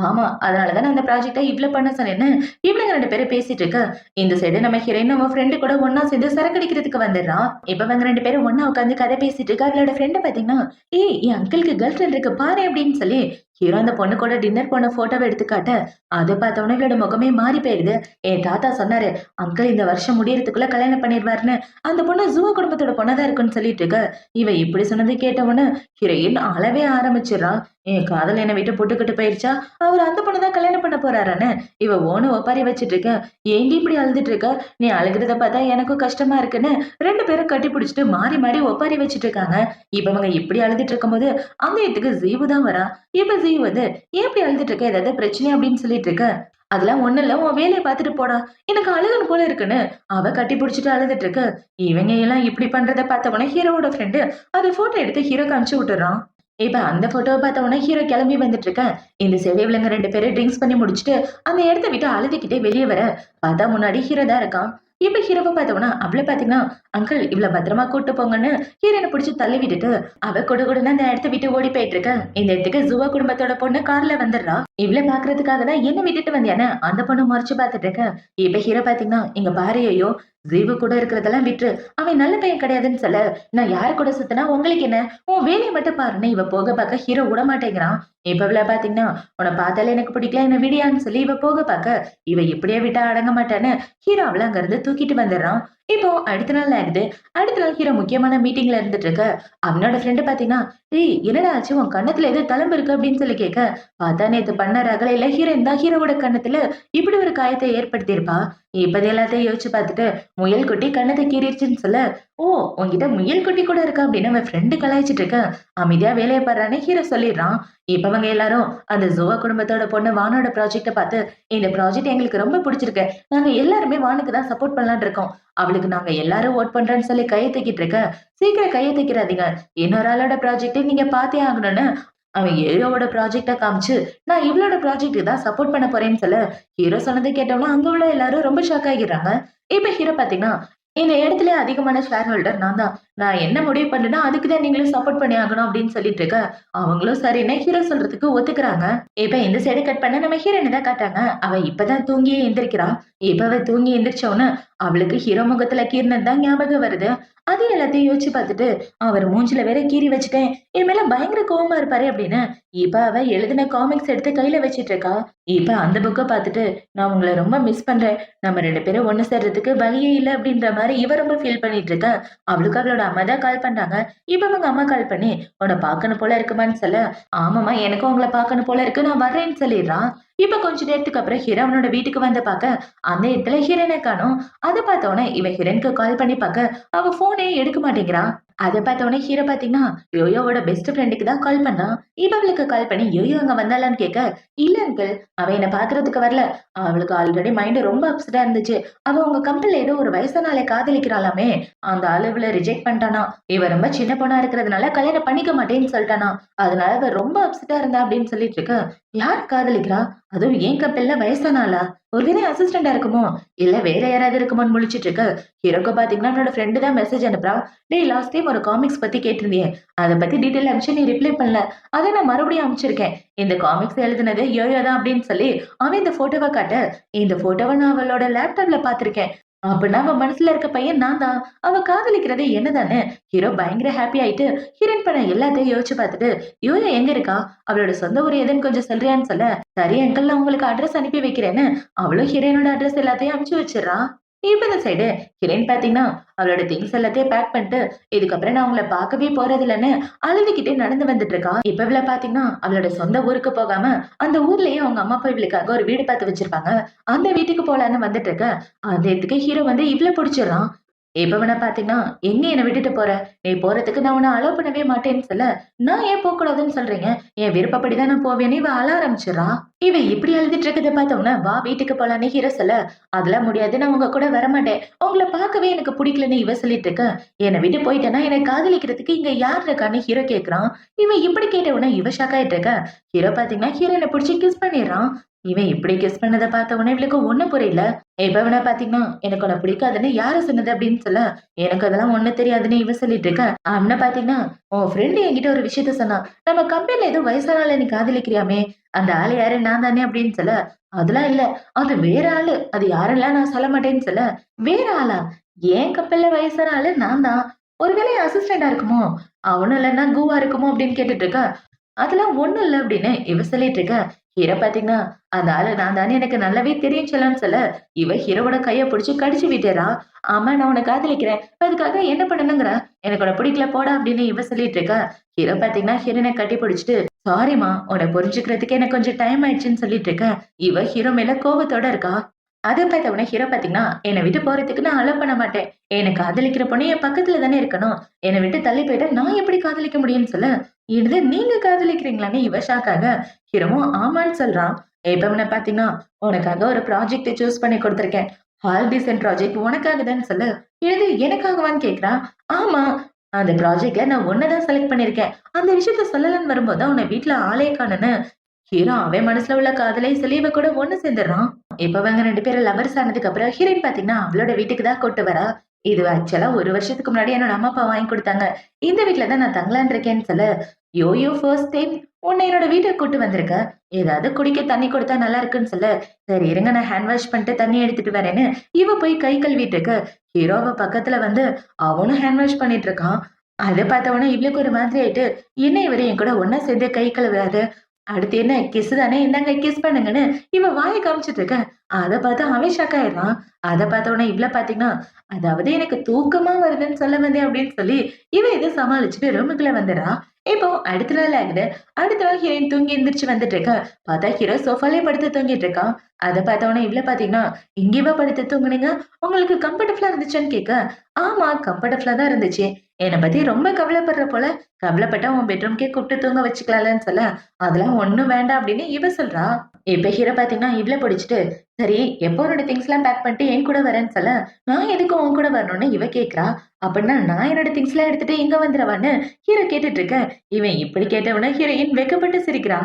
ஆமா அதனால தான் நான் இந்த ப்ராஜெக்ட்ட இவ்ளோ பண்ண சொன்னேன்னு, இவனுங்க 2 பேரும் பேசிட்டு இருக்க. இந்த சைடு நம்ம ஹீரோயின் நம்ம ஃப்ரெண்டு கூட ஒண்ணா சேர்ந்து சரக்கு அடிக்கிறதுக்கு வந்துடுறான். இப்ப இவங்க 2 பேரும் ஒண்ணா உட்காந்து கதை பேசிட்டு இருக்க. அவளோட ஃப்ரெண்ட் பாத்தீங்கன்னா, ஏய் என் அங்கிளுக்கு கேர்ள் ஃப்ரெண்ட் இருக்கு பாரு அப்படின்னு சொல்லி, ஹீரோ அந்த பொண்ணு கூட டின்னர் போன போட்டோவ எடுத்து காட்ட, அத பார்த்த உடனே இவளோட முகமே மாறி போயிருது. என் தாத்தா சொன்னாரு, அங்கிள் இந்த வருஷம் முடியறதுக்குள்ள கல்யாணம் பண்ணிருவாருன்னு. அந்த பொண்ணு ஜுவா குடும்பத்தோட பொண்ணா தான் இருக்குன்னு சொல்லிட்டு இருக்க. இவ இப்படி சொன்னதை கேட்ட உடனே ஹீரோயின் அழவே ஆரம்பிச்சிடுறா. என் காதல் என்னை விட்டு புட்டுக்கிட்டு போயிருச்சா? அவரு அந்த பொண்ணு தான் கல்யாணம் பண்ண போறாரான்னு இவ ஓன்னு ஒப்பாரி வச்சுட்டு இருக்க. ஏன்டி இப்படி அழுதுட்டு இருக்க? நீ அழுகுறத பார்த்தா எனக்கும் கஷ்டமா இருக்குன்னு 2 பேரும் கட்டி பிடிச்சிட்டு மாறி மாறி ஒப்பாரி வச்சுட்டு இருக்காங்க. இப்ப இவங்க இப்படி அழுதுட்டு இருக்கும்போது அந்த இடத்துக்கு ஜீவு தான் வரா. இப்ப ஜீவு வந்து ஏன் இப்படி அழுதுட்டு இருக்க? ஏதாவது பிரச்சனை அப்படின்னு சொல்லிட்டு இருக்க. அதெல்லாம் ஒண்ணும் இல்ல. உன் வேலைய பார்த்துட்டு போடா. எனக்கு அழுகணும் போல இருக்குன்னு அவ கட்டி பிடிச்சிட்டு அழுதுட்டு இருக்கு. இவங்க எல்லாம் இப்படி பண்றத பார்த்த உடனே ஹீரோவோட ஃப்ரெண்டு அத போட்டோ எடுத்து ஹீரோக்கு அனுப்பிச்சு விட்டுறான். இப்ப அந்த போட்டோவ பார்த்த உடனே ஹீரோ கிளம்பி வந்துட்டு இருக்க. இந்த சைடு இவளுங்க 2 பேரும் ட்ரிங்க்ஸ் பண்ணி முடிச்சுட்டு அந்த இடத்த விட்டு அழுதுகிட்டே வெளியே வர, பார்த்தா முன்னாடி ஹீரோ தான் இருக்கான். இப்ப ஹீரோவை பார்த்தோம்னா அவளை பாத்தீங்கன்னா அங்கிள் இவ்வளவு பத்திரமா கூட்டு போங்கன்னு ஹீரோனை பிடிச்சு தள்ளி விட்டுட்டு அவ கொடுன்னு அந்த இடத்த விட்டு ஓடி போயிட்டு இருக்க. இந்த இடத்துக்கு ஜுவா குடும்பத்தோட பொண்ணு கார்ல வந்துடுறா. இவ்வளவு பாக்குறதுக்காக தான் என்ன விட்டுட்டு வந்தியானே அந்த பொண்ணு முறைச்சு பாத்துட்டு இருக்க. இப்ப ஹீரோ பாத்தீங்கன்னா இங்க பாரு ஐயோ ஜீவு கூட இருக்கிறதெல்லாம் விட்டு அவன் நல்ல பையன் கிடையாதுன்னு சொல்ல நான் யாரு கூட சுத்தினா உங்களுக்கு என்ன உன் வேலையை மட்டும் பாருன்னு இவ போக பார்க்க ஹீரோ விட மாட்டேங்கிறான். இப்ப இவள பாத்தீங்கன்னா உன்னை பார்த்தாலே எனக்கு பிடிக்கல என்ன விடியான்னு சொல்லி இவ போக பார்க்க இவ இப்படியே விட்டா அடங்க மாட்டான்னு ஹீரோ அவள அங்க இருந்து தூக்கிட்டு வந்துடுறான். இப்போ அடுத்த நாள் ஆகுது. அடுத்த நாள் ஹீரோ முக்கியமான மீட்டிங்ல இருந்துட்டு இருக்க. அவனோட ஃப்ரெண்டு பாத்தீங்கன்னா ஏய் என்னடா ஆச்சு உன் கண்ணத்துல ஏதோ தழும்பு இருக்கு அப்படின்னு சொல்லி கேட்க பார்த்தா நேத்து பண்ண ரகலையில ஹீரோயின் தான் ஹீரோவோட கண்ணத்துல இப்படி ஒரு காயத்தை ஏற்படுத்தியிருப்பா. இப்பது எல்லாத்தையும் யோசிச்சு பார்த்துட்டு முயல் குட்டி கண்ணத்தை கீறிடுச்சுன்னு சொல்ல ஓ உன்கிட்ட முயல் குட்டி கூட இருக்கா அப்படின்னு அவன் ஃப்ரெண்டு கலாய்ச்சிட்டு இருக்க. அமைதியா வேலையை பாடுறான்னு ஹீரோ சொல்லிடுறான். இப்ப அவங்க எல்லாரும் அந்த ஜுவா குடும்பத்தோட பொண்ணு வானோட ப்ராஜெக்ட பார்த்து இந்த ப்ராஜெக்ட் எங்களுக்கு ரொம்ப பிடிச்சிருக்கு, நாங்க எல்லாருமே வானுக்கு தான் சப்போர்ட் பண்ணலாம்னு இருக்கோம், அவளுக்கு நாங்க எல்லாரும் ஓட் பண்றேன்னு சொல்லி கையை தூக்கிட்டு இருக்க. சீக்கிரம் கையை தூக்கிறாதீங்க, இன்னொரு ஆளோட ப்ராஜெக்டை நீங்க பார்த்தே ஆகணும்னு அவன் ஏயோட ப்ராஜெக்ட காமிச்சு நான் இவளோட ப்ராஜெக்ட் தான் சப்போர்ட் பண்ண போறேன்னு சொல்ல ஹீரோ சொன்னதை கேட்டோம்னா அங்க உள்ள எல்லாரும் ரொம்ப ஷாக் ஆகிடுறாங்க. இப்ப ஹீரோ பாத்தீங்கன்னா இந்த இடத்துல அதிகமான ஷேர் ஹோல்டர் நான் தான், நான் என்ன முடிவு பண்ணேன்னா அதுக்குதான் நீங்களும் சப்போர்ட் பண்ணி ஆகணும் அப்படின்னு சொல்லிட்டு இருக்க. அவங்களும் சரின்னு ஹீரோ சொல்றதுக்கு ஒத்துக்குறாங்க. இப்ப இந்த சைடு கட் பண்ண நம்ம ஹீரோனை தான் காட்டாங்க. அவ இப்பதான் தூங்கியே எந்திரிக்கிறான். இப்ப அவ தூங்கி எந்திரிச்சோன்னு அவளுக்கு ஹீரோ முகத்துல கீர்னது தான் ஞாபகம் வருது. அது எல்லாத்தையும் யோசிச்சு பார்த்துட்டு அவர் மூஞ்சில வேற கீறி வச்சுட்டேன், என் மேல பயங்கர கோவமா இருப்பாரு அப்படின்னு இப்ப அவ எழுதின காமிக்ஸ் எடுத்து கையில வச்சிட்டு இருக்கா. இப்ப அந்த புக்கை பார்த்துட்டு நான் உங்களை ரொம்ப மிஸ் பண்றேன், நம்ம 2 பேரும் ஒண்ணு சேர்றதுக்கு வழியே இல்லை அப்படின்ற மாதிரி இவ ரொம்ப ஃபீல் பண்ணிட்டு இருக்க. அவளுக்கு அவளோட அம்மா தான் கால் பண்றாங்க. இப்ப அவங்க அம்மா கால் பண்ணி உன்னை பார்க்கணும் போல இருக்குமான்னு சொல்ல ஆமாமா எனக்கும் உங்களை பார்க்கணும் போல இருக்கு நான் வர்றேன்னு சொல்லிடுறான். இப்ப கொஞ்ச நேரத்துக்கு அப்புறம் ஹீரோனோட வீட்டுக்கு வந்து பார்க்க அந்த இடத்துல ஹீரோனை காணோம். அதை பார்த்தோன்னே இவன் ஹீரோனுக்கு கால் பண்ணி பார்க்க அவ போனே எடுக்க மாட்டேங்கிறான். அதை பார்த்தோன்னே ஹீரோ பாத்தீங்கன்னா யோயோவோட பெஸ்ட் ஃப்ரெண்டுக்கு தான் கால் பண்ணான். இப்ப அவளுக்கு கால் பண்ணி யோயோ அங்க வந்தாலான்னு கேட்க இல்ல அங்கிள் அவ என்ன பாக்குறதுக்கு வரல, அவளுக்கு ஆல்ரெடி மைண்ட் ரொம்ப அப்செட்டா இருந்துச்சு, அவ உங்க கம்பெனில ஏதோ ஒரு வயசான ஆளை காதலிக்கிறாளாமே, அந்த ஆளு இவளை ரிஜெக்ட் பண்ணிட்டானா, இவ ரொம்ப சின்ன பொண்ணா இருக்கிறதுனால கல்யாணம் பண்ணிக்க மாட்டேன்னு சொல்லிட்டானா, அதனால அவ ரொம்ப அப்செட்டா இருந்தா அப்படின்னு சொல்லிட்டு இருக்க. யார் காதலிக்கிறா, அதுவும் ஏன் கம்பெனில வயசான ஆளா, ஒருவேளை அசிஸ்டண்டா இருக்குமோ இல்ல வேற யாராவது இருக்குமோன்னு முழிச்சிட்டு இருக்க. ஹீரோக்கு பாத்தீங்கன்னா என்னோட ஃப்ரெண்டு தான் மெசேஜ் அனுப்புறான். டேய் லாஸ்ட் டைம் ஒரு காமிக்ஸ் பத்தி கேட்டிருந்தியே, அதை பத்தி டீட்டெயில் அனுப்பிச்சு நீ ரிப்ளை பண்ணல, அதை நான் மறுபடியும் அனுப்பிச்சிருக்கேன், இந்த காமிக்ஸ் எழுதுனது யோயோ தான் அப்படின்னு சொல்லி அவன் இந்த போட்டோவை காட்ட இந்த போட்டோவை நான் அவளோட லேப்டாப்ல பாத்திருக்கேன், அப்படின்னா அவன் மனசுல இருக்க பையன் நான் தான், அவ காதலிக்கிறது என்னதானே. ஹீரோ பயங்கர ஹாப்பி ஆயிட்டு ஹீரோயின் பண்ண எல்லாத்தையும் யோசிச்சு பார்த்துட்டு யோயோ எங்க இருக்கா, அவளோட சொந்த ஊர் எதுன்னு கொஞ்சம் சொல்றியான்னு சொல்ல சரி அங்கிள் நான் உங்களுக்கு அட்ரஸ் அனுப்பி வைக்கிறேன்னு அவளும் ஹீரோனோட அட்ரஸ் எல்லாத்தையும் அனுப்பிச்சு வச்சிடறான். இப்ப இந்த சைடு ஹீரோயின் பாத்தீங்கன்னா அவளோட திங்ஸ் எல்லாத்தையும் பேக் பண்ணிட்டு இதுக்கப்புறம் நான் உங்களை பார்க்கவே போறது இல்லைன்னு அழுதுகிட்டே நடந்து வந்துட்டு இருக்கா. இப்ப இவள பாத்தீங்கன்னா அவளோட சொந்த ஊருக்கு போகாம அந்த ஊர்லயே அவங்க அம்மா அப்பா இவளுக்காக ஒரு வீடு பார்த்து வச்சிருப்பாங்க, அந்த வீட்டுக்கு போலான்னு வந்துட்டு இருக்க. அந்த இடத்துக்கு ஹீரோ வந்து இவ்ள பிடிச்சிடறான். இப்ப வேணா பாத்தீங்கன்னா எங்க என்னை விட்டுட்டு போற, நீ போறதுக்கு நான் உன்னை அலோவ் பண்ணவே மாட்டேன்னு சொல்ல நான் ஏன் போக கூடாதுன்னு சொல்றீங்க, என் விருப்பப்படிதான் நான் போவேன்னு இவ அழ ஆரம்பிச்சிடறா. இவ இப்படி எழுதிட்டு இருக்கதை பார்த்தோம்னா வா வீட்டுக்கு போலான்னு ஹீரோ சொல்ல அதெல்லாம் முடியாது நான் உங்க கூட வரமாட்டேன், உங்களை பார்க்கவே எனக்கு பிடிக்கலன்னு இவ சொல்லிட்டு இருக்க. என்னை விட்டு போயிட்டேன்னா என்னை காதலிக்கிறதுக்கு இங்க யார் இருக்கான்னு ஹீரோ கேக்குறான். இவன் இப்படி கேட்ட உடனே இவ ஷாக் ஆயிட்டு இருக்க. ஹீரோ பாத்தீங்கன்னா ஹீரோனை பிடிச்சி கிஸ் பண்ணிடுறான். இவன் இப்படி கிஸ் பண்ணதை பார்த்த உடனே இவளுக்கு ஒண்ணு புரியல. இப்ப வேணா பாத்தீங்கன்னா எனக்கு உன்னை பிடிக்காதுன்னு யாரு சொன்னது அப்படின்னு சொல்ல எனக்கு அதெல்லாம் ஒண்ணு தெரியாதுன்னு இவ சொல்லிட்டு இருக்க. அவனை பாத்தீங்கன்னா உன் ஃப்ரெண்டு என்கிட்ட ஒரு விஷயத்த சொன்னா, நம்ம கம்பெனில ஏதோ வயசான ஆளை நீ காதலிக்கிறியாமே, அந்த ஆளு யாரு நான் தானே அப்படின்னு சொல்ல அதெல்லாம் இல்ல அது வேற ஆளு, அது யாரெல்லாம் நான் சொல்ல மாட்டேன்னு சொல்ல வேற ஆளா, ஏன் கம்பெனில வயசான ஆளு நான் தான், ஒருவேளை அசிஸ்டண்டா இருக்குமோ, அவனும் இல்லைன்னா கூவா இருக்குமோ அப்படின்னு கேட்டுட்டு இருக்க. அதெல்லாம் ஒண்ணும் இல்ல அப்படின்னு இவ சொல்லிட்டு இருக்க. ஹீரோ பாத்தீங்கன்னா அந்த ஆளு நான் தானே எனக்கு நல்லாவே தெரியும் சொல்லன்னு சொல்ல இவ ஹீரோவோட கைய பிடிச்சு கடிச்சு விட்டுறா. ஆமா நான் உன்னை காதலிக்கிறேன், அதுக்காக என்ன பண்ணணுங்கிற, எனக்கு உன்னை பிடிக்கல போடா அப்படின்னு இவ சொல்லிட்டு இருக்க. ஹீரோ பாத்தீங்கன்னா ஹீரோனை கட்டி பிடிச்சிட்டு சாரிமா உன்னை புரிஞ்சுக்கிறதுக்கு எனக்கு கொஞ்சம் டைம் ஆயிடுச்சுன்னு சொல்லிட்டு இருக்க. இவ ஹீரோ மேல கோபத்தோட இருக்கா. அதை பார்த்தவன ஹீரோ பாத்தீங்கன்னா என்னை விட்டு போறதுக்கு நான் அலோவ் பண்ண மாட்டேன், எனக்கு காதலிக்கிற பொண்ணு என் பக்கத்துல தானே இருக்கணும், என்னை விட்டு தள்ளி போயிட்டா நான் எப்படி காதலிக்க முடியும்னு சொல்ல இது நீங்க காதலிக்கிறீங்களான்னு இவ ஷாக்காக. ஹீரோவும் ஆமான்னு சொல்றான். எப்பவன பாத்தீங்கன்னா உனக்காக ஒரு ப்ராஜெக்ட் சூஸ் பண்ணி கொடுத்திருக்கேன், ஹால் டிசைன் ப்ராஜெக்ட் உனக்காக தான் சொல்ல இது எனக்காகவான்னு கேக்குறா. ஆமா அந்த ப்ராஜெக்ட்ல நான் ஒன்னதான் செலக்ட் பண்ணிருக்கேன், அந்த விஷயத்த சொல்லலன்னு வரும்போது உன்னை வீட்டுல ஆளே காணுன்னு ஹீரோ அவன் மனசுல உள்ள காதலை சொல்லி இவ கூட ஒண்ணு சேர்ந்துடுறான். இப்ப இவங்க 2 பேரும் லவர்ஸ் ஆனதுக்கு அப்புறம் ஹீரோயின் பாத்தீங்கன்னா அவளோட வீட்டுக்கு தான் கூட்டு வரா. இது ஆக்சுவலா 1 வருஷத்துக்கு முன்னாடி என்னோட அம்மா, அப்பா வாங்கி குடுத்தாங்க. இந்த வீட்ல தான் நான் தங்கலான்னு இருக்கேன்னு சொல்ல, யோ ஃபர்ஸ்ட் டைம் உன்னை என்னோட வீட்டுக்கு கூட்டு வந்திருக்கேன். ஏதாவது குடிக்க தண்ணி கொடுத்தா நல்லா இருக்குன்னு சொல்ல, சரி இருங்க நான் ஹேண்ட் வாஷ் பண்ணிட்டு தண்ணி எடுத்துட்டு வரேன்னு இவ போய் கை கழுவிட்டு இருக்க. ஹீரோ அவ பக்கத்துல வந்து அவனும் ஹேண்ட் வாஷ் பண்ணிட்டு இருக்கான். அத பார்த்தவொன்னே இவளுக்கு ஒரு மாதிரி ஆயிட்டு, என்ன இவரு என் கூட ஒண்ணா சேர்ந்து கை கழுவுறாரு. அடுத்து என்ன கிஸ் தானே இந்தாங்க கிஸ் பண்ணுங்கன்னு இவ வாயை காமிச்சிட்டு இருக்க. அத பார்த்து அவன் ஷாக் ஆயிடுறான். அத பார்த்த உடனே இவள பாத்தீங்கன்னா, அதாவது எனக்கு தூக்கமா வருதுன்னு சொல்ல வந்தேன் அப்படின்னு சொல்லி இவ இத சமாளிச்சுட்டு ரூமுக்குள்ள வந்துடுறா. இப்போ அடுத்த நாள் ஆகுது. அடுத்த நாள் ஹீரோயின் தூங்கி எந்திரிச்சு வந்துட்டு இருக்கா. பார்த்தா ஹீரோ சோஃபாலே படுத்து தூங்கிட்டு இருக்கான். அத பார்த்த உடனே இவள பாத்தீங்கன்னா, இங்கேவா படுத்து தூங்குனீங்க? உங்களுக்கு கம்ஃபர்டபுளா இருந்துச்சான்னு கேட்க, ஆமா கம்ஃபர்டபுளா தான் இருந்துச்சு. என்ன பத்தி ரொம்ப கவலைப்படுற போல. கவலைப்பட்டா உன் பெட்ரூம்க்கே கூப்பிட்டு தூங்க வச்சுக்கலாம்லன்னு சொல்ல, அதெல்லாம் ஒண்ணும் வேண்டாம் அப்படின்னு இவ சொல்றா. இப்ப ஹீரோ பாத்தீங்கன்னா இவ்ள பிடிச்சிட்டு, சரி எப்போ உன்னோட திங்ஸ் எல்லாம் பேக் பண்ணிட்டு என் கூட வரேன்னு சொல்ல, நான் எதுக்கு உன் கூட வரணும்னு இவ கேக்குறா. அப்படின்னா நான் என்னோட திங்ஸ் எல்லாம் எடுத்துட்டு இங்க வந்துடவான்னு ஹீரோ கேட்டுட்டு இருக்க. இவன் இப்படி கேட்டவன ஹீரோயின் வெக்கப்பட்டு சிரிக்கிறா.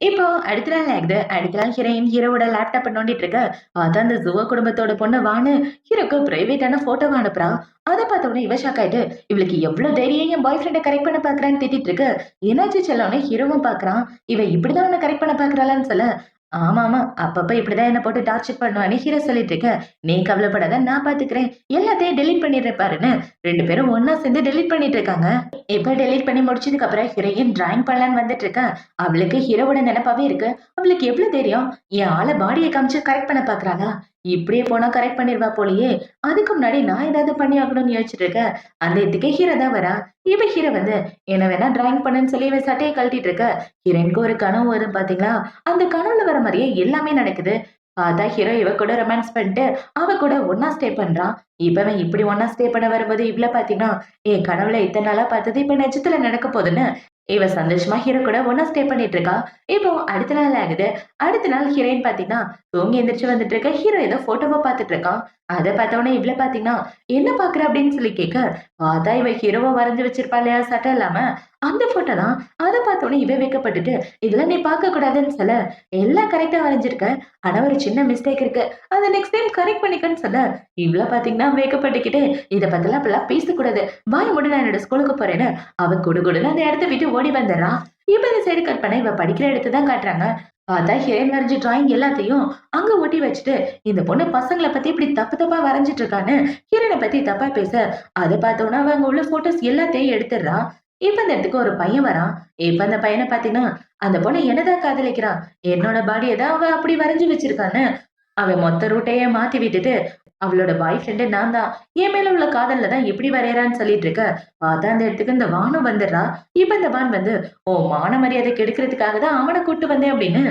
இப்போ அடுத்த நாள் ஆகுது. அடுத்த நாள் ஹீரோயின் ஹீரோவோட லேப்டாப் நோண்டிட்டு இருக்க. அதான் அந்த ஜுவா குடும்பத்தோட பொண்ணு வான்னு ஹீரோக்கு பிரைவேட்டான போட்டோவா அனுப்புறா. அத பார்த்த உடனே இவ ஷாக் ஆயிட்டு, இவளுக்கு எவ்வளவு தைரியம் என் பாய் ஃப்ரெண்ட கரெக்ட் பண்ண பாக்குறான்னு திட்டிட்டு இருக்கு. என்னாச்சு செல்லோன்னு ஹீரோவும் பாக்குறான். இவ இப்படிதான் உன்னை கரெக்ட் பண்ண பாக்குறாளான்னு சொல்ல, ஆமாமா அப்பப்ப இப்படிதான் என்ன போட்டு டார்ச்சர் பண்ணுவான்னு ஹீரோ சொல்லிட்டு இருக்க. நீ கவலைப்படாத நான் பாத்துக்கிறேன். எல்லாத்தையும் டெலீட் பண்ணிடுறேன் பாருன்னு 2 பேரும் ஒன்னா சேர்ந்து டெலீட் பண்ணிட்டு இருக்காங்க. இப்ப டெலீட் பண்ணி முடிச்சதுக்கு அப்புறம் ஹீரோயின் டிராயிங் பண்ணலான்னு வந்துட்டு இருக்கா. அவளுக்கு ஹீரோவோட நினைப்பாவே இருக்கு. அவளுக்கு எவ்வளவு தெரியும் என் ஆள பாடியை காமிச்சு கரெக்ட் பண்ண பாக்குறாளா. இப்படியே போனா கரெக்ட் பண்ணிருவா போலயே. அதுக்கு முன்னாடி நான் ஏதாவது பண்ணி ஆகணும்னு யோசிச்சுட்டு இருக்கேன். அந்த இதுக்கு ஹீரோ தான் வரா. இவ ஹீரோ வந்து என்ன வேணா டிராயிங் பண்ணுன்னு சொல்லி இவன் சட்டையை கழட்டிட்டு இருக்க. ஹீரோயினுக்கு ஒரு கனவு வரும் பாத்தீங்களா. அந்த கனவுல வர மாதிரியே எல்லாமே நடக்குது. பார்த்தா ஹீரோ இவ கூட ரொமான்ஸ் பண்ணிட்டு அவ கூட ஒன்னா ஸ்டே பண்றான். இப்பவன் இப்படி ஒன்னா ஸ்டே பண்ண வரும்போது இவ்ள பாத்தீங்கன்னா என் கனவுல இத்தனை நாளா பார்த்தது இப்ப நிஜத்துல நடக்க போகுதுன்னு இவ சந்தோஷமா ஹீரோ கூட ஒன்னா ஸ்டே பண்ணிட்டு இருக்கா. இப்போ அடுத்த நாள் ஆகுது. அடுத்த நாள் ஹீரோயின் பாத்தீங்கன்னா தூங்கி எந்திரிச்சு வந்துட்டு இருக்க. ஹீரோ ஏதோ போட்டோவா பாத்துட்டு இருக்கான். அத பார்த்தவொடனே இவ்ள பாத்தீங்கன்னா என்ன பாக்குற அப்படின்னு சொல்லி கேட்க, பார்த்தா இவ ஹீரோவா வரைஞ்சு வச்சிருப்பா இல்லையா சட்டை இல்லாம அந்த போட்டோ தான். அத பார்த்தோன்னே இவ வைக்கப்பட்டுட்டு இதெல்லாம் நீ பார்க்க கூடாதுன்னு சொல்ல, எல்லாம் கரெக்டா வரைஞ்சிருக்க. ஆனா ஒரு சின்ன மிஸ்டேக் இருக்கு. அத நெக்ஸ்ட் டைம் கரெக்ட் பண்ணிக்கன்னு சொல்ல, இவ்ள பாத்தீங்கன்னா வேக்கப்பட்டுக்கிட்டு இத பத்திலாம் அப்பெல்லாம் பேசக்கூடாது. வாய் மூடு நான் என்னோட ஸ்கூலுக்கு போறேன்னு அவ குடுகுடுன்னு அந்த இடத்த விட்டு ஓடி வந்துடுறா. இப்ப இந்த சைடு கட் பண்ண இவ படிக்கிற இடத்த தான் காட்டுறாங்க. பார்த்தா ஹீரோயின் வரைஞ்ச டிராயிங் எல்லாத்தையும் அங்க ஒட்டி வச்சுட்டு இந்த பொண்ணு பசங்கள பத்தி இப்படி தப்பு தப்பா வரைஞ்சிட்டு இருக்கான்னு ஹீரோயினை பத்தி தப்பா பேச, அத பார்த்தோன்னா அவ அங்க உள்ள போட்டோஸ் எல்லாத்தையும் எடுத்துடுறா. இப்ப இந்த இடத்துக்கு ஒரு பையன் வரான். இப்ப அந்த பையனை பாத்தீங்கன்னா அந்த பொண்ணு என்னதான் காதலிக்கிறான். என்னோட பாடியை தான் அவ அப்படி வரைஞ்சு வச்சிருக்கான்னு அவன் மொத்த ரூட்டையே மாத்தி விட்டுட்டு அவளோட பாய் ஃப்ரெண்டு நான் தான். என் மேல உள்ள காதல்ல தான் எப்படி வரையறான்னு சொல்லிட்டு இருக்க. பார்த்தா அந்த இடத்துக்கு இந்த வானம் வந்துடுறா. இப்ப இந்த வான் வந்து ஓ மான மரியாதை கெடுக்கிறதுக்காக தான் அவனை கூட்டு வந்தேன் அப்படின்னு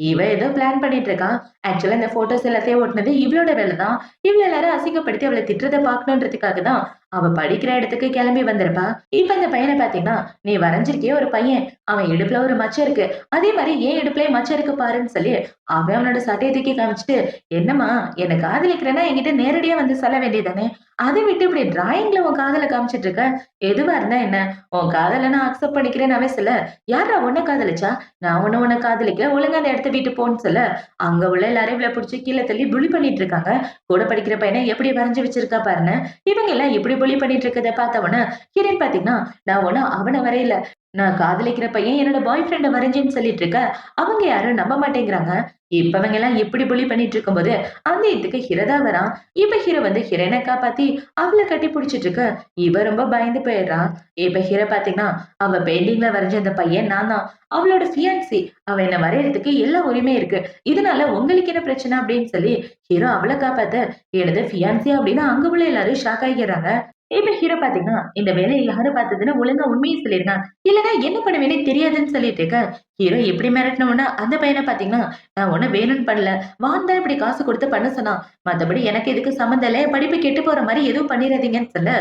இவ ஏதோ பிளான் பண்ணிட்டு இருக்கான். ஆக்சுவலா இந்த போட்டோஸ் எல்லாத்தையும் ஓட்டுனது இவளோட வேலை தான். இவள எல்லாரும் அசிங்கப்படுத்தி அவளை திட்டுறதை பாக்கணுன்றதுக்காக தான் அவ படிக்கிற இடத்துக்கு கிளம்பி வந்திருப்பா. இப்ப இந்த பையனை பாத்தீங்கன்னா நீ வரைஞ்சிருக்கே ஒரு பையன். அவன் இடுப்புல ஒரு மச்சம் இருக்கு. அதே மாதிரி ஏன் இடுப்புலயே மச்சம் இருக்கு பாருன்னு சொல்லி அவன் அவனோட சட்டையை தூக்கி காமிச்சிட்டு என்னம்மா என்ன காதலிக்கிறேன்னா என்கிட்ட நேரடியா வந்து சொல்ல வேண்டியதானே. அதை விட்டு இப்படி டிராயிங்ல உன் காதலை காமிச்சிட்டு இருக்க. எதுவா இருந்தா என்ன உன் காதலை நான் அக்செப்ட் பண்ணிக்கிறேன்னு அவன் சொல்ல, யாரா உன்னை காதலிச்சா? நான் உன்னை காதலிக்கல ஒழுங்கா அந்த இடத்த விட்டு போன்னு சொல்ல, அங்க உள்ள எல்லாரையும் இவ்வளவு பிடிச்சி கீழே தள்ளி புலி பண்ணிட்டு இருக்காங்க. கூட படிக்கிற பையனை எப்படி வரைஞ்சு வச்சிருக்கா பாருன்னு. இவங்க எல்லாம் இப்படி புலி பண்ணிட்டு இருக்கதை பார்த்தவன ஹீரோயின் பாத்தீங்கன்னா நான் ஒன்னும் அவனை வரையில, நான் காதலிக்கிற பையன் என்னோட பாய் ஃப்ரெண்ட வரைஞ்சேன்னு சொல்லிட்டு இருக்க. அவங்க யாரும் நம்ப மாட்டேங்கிறாங்க. இப்பவங்க எல்லாம் எப்படி புலி பண்ணிட்டு இருக்கும்போது அந்த இதுக்கு ஹீரோதா வரான். இப்ப ஹீரோ வந்து ஹீரோனை காப்பாத்தி அவளை கட்டி பிடிச்சிட்டு இருக்க. இவ ரொம்ப பயந்து போயிடுறான். இப்ப ஹீரோ பாத்தீங்கன்னா அவ பெயிண்டிங்ல வரைஞ்ச அந்த பையன் நான் தான். அவளோட ஃபியான்சி. அவ என்ன வரையறதுக்கு எல்லா உரிமை இருக்கு. இதனால உங்களுக்கு என்ன பிரச்சனை அப்படின்னு சொல்லி ஹீரோ அவளை காப்பாத்த எனது ஃபியான்சி அப்படின்னு அங்க உள்ள எல்லாரும் ஷாக் ஆகிக்கிறாங்க. இப்ப ஹீரோ பாத்தீங்கன்னா இந்த வேலையை யாரு பார்த்ததுன்னு ஒழுங்கா உண்மையை சொல்லிருங்க. இல்லன்னா என்ன பண்ணுவேனே தெரியாதுன்னு சொல்லிட்டு இருக்க. ஹீரோ எப்படி மிரட்டணும்னா அந்த பையனை பாத்தீங்கன்னா நான் ஒண்ணு வேணும்னு பண்ணல. வான் தான் இப்படி காசு கொடுத்து பண்ண சொன்னான். மத்தபடி எனக்கு இதுக்கு சம்மந்தம் இல்ல. படிப்பு கெட்டு போற மாதிரி எதுவும் பண்ணிடாதீங்கன்னு சொல்ல,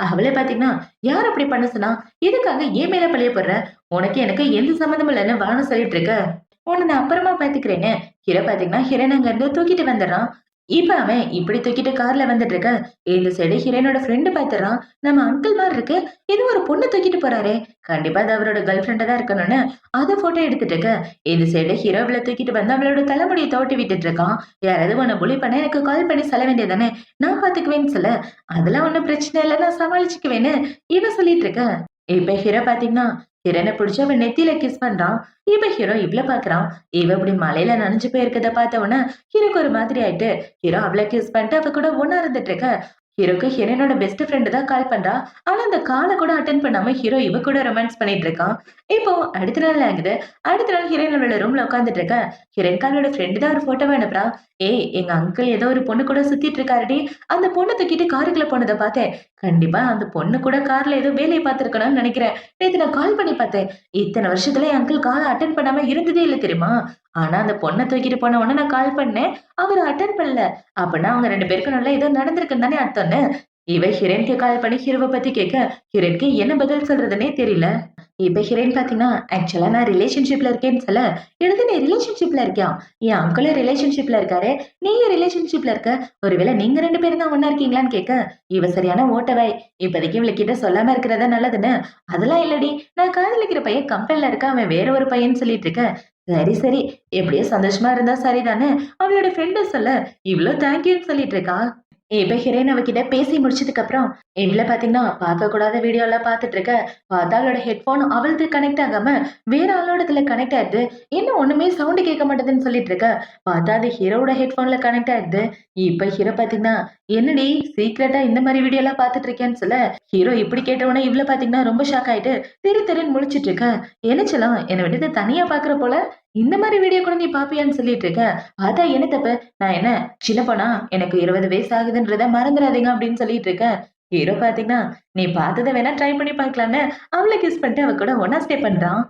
அவளே பாத்தீங்கன்னா யார் அப்படி பண்ண சொன்னா? எதுக்காக ஏன் மேல பழிய போடுற? உனக்கு எனக்கு எந்த சம்மந்தமும் இல்லைன்னு வான்னு சொல்லிட்டு இருக்க. உன்னை நான் அப்புறமா பாத்துக்கிறேன்னு ஹீரோ பாத்தீங்கன்னா ஹீரோன் அங்க இருந்து தூக்கிட்டு வந்துடுறான். இப்ப அவன் இப்படி தூக்கிட்டு கார்ல வந்துட்டு இருக்க இந்த சைடு ஹீரோனோட ஃப்ரெண்டு பாத்துறான். நம்ம அங்கிள் மாதிரி இருக்கு, இது ஒரு பொண்ணு தூக்கிட்டு போறாரே, கண்டிப்பா அது அவரோட கேர்ள் ஃப்ரெண்டா தான் இருக்கணும்னு அத போட்டோ எடுத்துட்டு இருக்க. இந்த சைடு ஹீரோவில தூக்கிட்டு வந்து அவளோட தலைமுடியை தோட்டி விட்டுட்டு இருக்கான். யாராவது உன்னை புலி பண்ண எனக்கு கால் பண்ணி சொல்ல வேண்டியதானே, நான் பாத்துக்குவேன்னு சொல்ல. அதெல்லாம் ஒண்ணும் பிரச்சனை இல்லை, நான் சமாளிச்சுக்குவேன்னு இவ சொல்லிட்டு இருக்க. இப்ப ஹீரோ பாத்தீங்கன்னா ஹீரோனை பிடிச்சு அவன் நெத்தியில கிஸ் பண்றான். இப்ப ஹீரோ இவ்ள பாக்குறான். இவ இப்படி மலையில நனைஞ்சு போயிருக்கத பார்த்த உடனே ஹீரோக்கு ஒரு மாதிரி ஆயிட்டு ஹீரோ அவளை கிஸ் பண்ணிட்டு அவ கூட ஒண்ணா இருந்துட்டு இருக்க. ஹீரோக்கு ஹீரோனோட பெஸ்ட் ஃப்ரெண்டு தான் கால் பண்றா. ஆனா அந்த காலை கூட அட்டென்ட் பண்ணாம ஹீரோ இவ கூட ரொமான்ஸ் பண்ணிட்டு இருக்கான். இப்போ அடுத்த நாள் ஆகுது. அடுத்த நாள் ஹீரோயின் அவளோட ரூம்ல உட்காந்துட்டு இருக்க. ஹீரோயின்க்கு அவளோட ஃப்ரெண்டு தான் ஒரு போட்டோவை அனுப்புறா. ஏய் எங்க அங்கிள் ஏதோ ஒரு பொண்ணு கூட சுத்திட்டு இருக்காருடி, அந்த பொண்ணு தூக்கிட்டு காருக்குள்ள போனதை பார்த்தேன். கண்டிப்பா அந்த பொண்ணு கூட கார்ல ஏதோ வேலையை பார்த்திருக்கணும்னு நினைக்கிறேன். நேத்து நான் கால் பண்ணி பார்த்தேன். இத்தனை வருஷத்துல என் அங்கிள் காலை அட்டென்ட் பண்ணாம இருந்ததே இல்ல தெரியுமா? ஆனா அந்த பொண்ண தூக்கிட்டு போன உடனே நான் கால் பண்ணேன். அவரு அட்டென்ட் பண்ணல. அப்பன்னா அவங்க 2 பேருக்கும் நல்லா ஏதோ நடந்திருக்குன்னு தானே அர்த்தம்னு. இவ ஹிரண்க்கு கால் பண்ணி ஹீரோவ பத்தி கேட்க, ஹிரண்க்கு என்ன பதில் சொல்றதுன்னே தெரியல. இப்ப ஹிரன் பாத்தீங்கன்னா, ஆக்சுவலா நான் ரிலேஷன்ஷிப்ல இருக்கேன்னு சொல்ல, "என்னது நீ ரிலேஷன்ஷிப்ல இருக்கியா? என் அங்கிளும் ரிலேஷன்ஷிப்ல இருக்காரு. நீயும் ரிலேஷன்ஷிப்ல இருக்க. ஒருவேளை நீங்க 2 பேரும் தான் ஒண்ணா இருக்கீங்களான்னு?" கேட்க, இவ சரியான ஓட்டவாய். இப்போதைக்கு இவளுகிட்ட சொல்லாம இருக்கிறதா நல்லதுன்னு, "அதெல்லாம் இல்லடி. நான் காதலிக்கிற பையன் கம்பெனில இருக்கான். அவன் வேற ஒரு பையன்னு சொல்லிட்டு இருக்க." சரி, சரி. எப்படியோ சந்தோஷமா இருந்தா சரிதான்னு அவளோட ஃப்ரெண்டு சொல்ல, இவ்ளோ தேங்க்யூன்னு சொல்லிட்டு இருக்கா. இப்ப ஹிரேன் அவகிட்ட பேசி முடிச்சதுக்கு அப்புறம், இவள பாத்தீங்கன்னா பார்க்கக்கூடாத வீடியோ எல்லாம் பார்த்துட்டு இருக்க. பார்த்தா அவளோட ஹெட்போன் அவளது கனெக்ட் ஆகாம வேற ஆளோடதுல கனெக்ட் ஆயிடுது. என்ன ஒண்ணுமே சவுண்ட் கேட்க மாட்டேதுன்னு சொல்லிட்டு இருக்க. பார்த்தா அது ஹீரோவோட ஹெட்போன்ல கனெக்ட் ஆயிடுது. இப்ப ஹீரோ பாத்தீங்கன்னா, என்னடி சீக்ரெட்டா இந்த மாதிரி வீடியோ எல்லாம் பார்த்துட்டு இருக்கேன்னு சொல்ல, ஹீரோ இப்படி கேட்ட உடனே இவள பாத்தீங்கன்னா ரொம்ப ஷாக் ஆயிட்டு திரு திருன்னு முழிச்சிட்டு இருக்க. என்ன செல்லம் என்னை விட்டுட்டு தனியா பாக்குற போல, இந்த மாதிரி வீடியோ கூட நீ பாப்பியான்னு சொல்லிட்டு இருக்க. அதான் என்ன தப்பு, நான் என்ன சின்ன பொண்ணா, எனக்கு 20 வயசு ஆகுதுன்றத மறந்துடாதீங்க அப்படின்னு சொல்லிட்டு இருக்கேன். ஹீரோ பாத்தீங்கன்னா, நீ பார்த்தத வேணா ட்ரை பண்ணி பார்க்கலான்னு அவள கிஸ் பண்ணிட்டு அவ கூட ஒண்ணா ஸ்டே பண்றான்.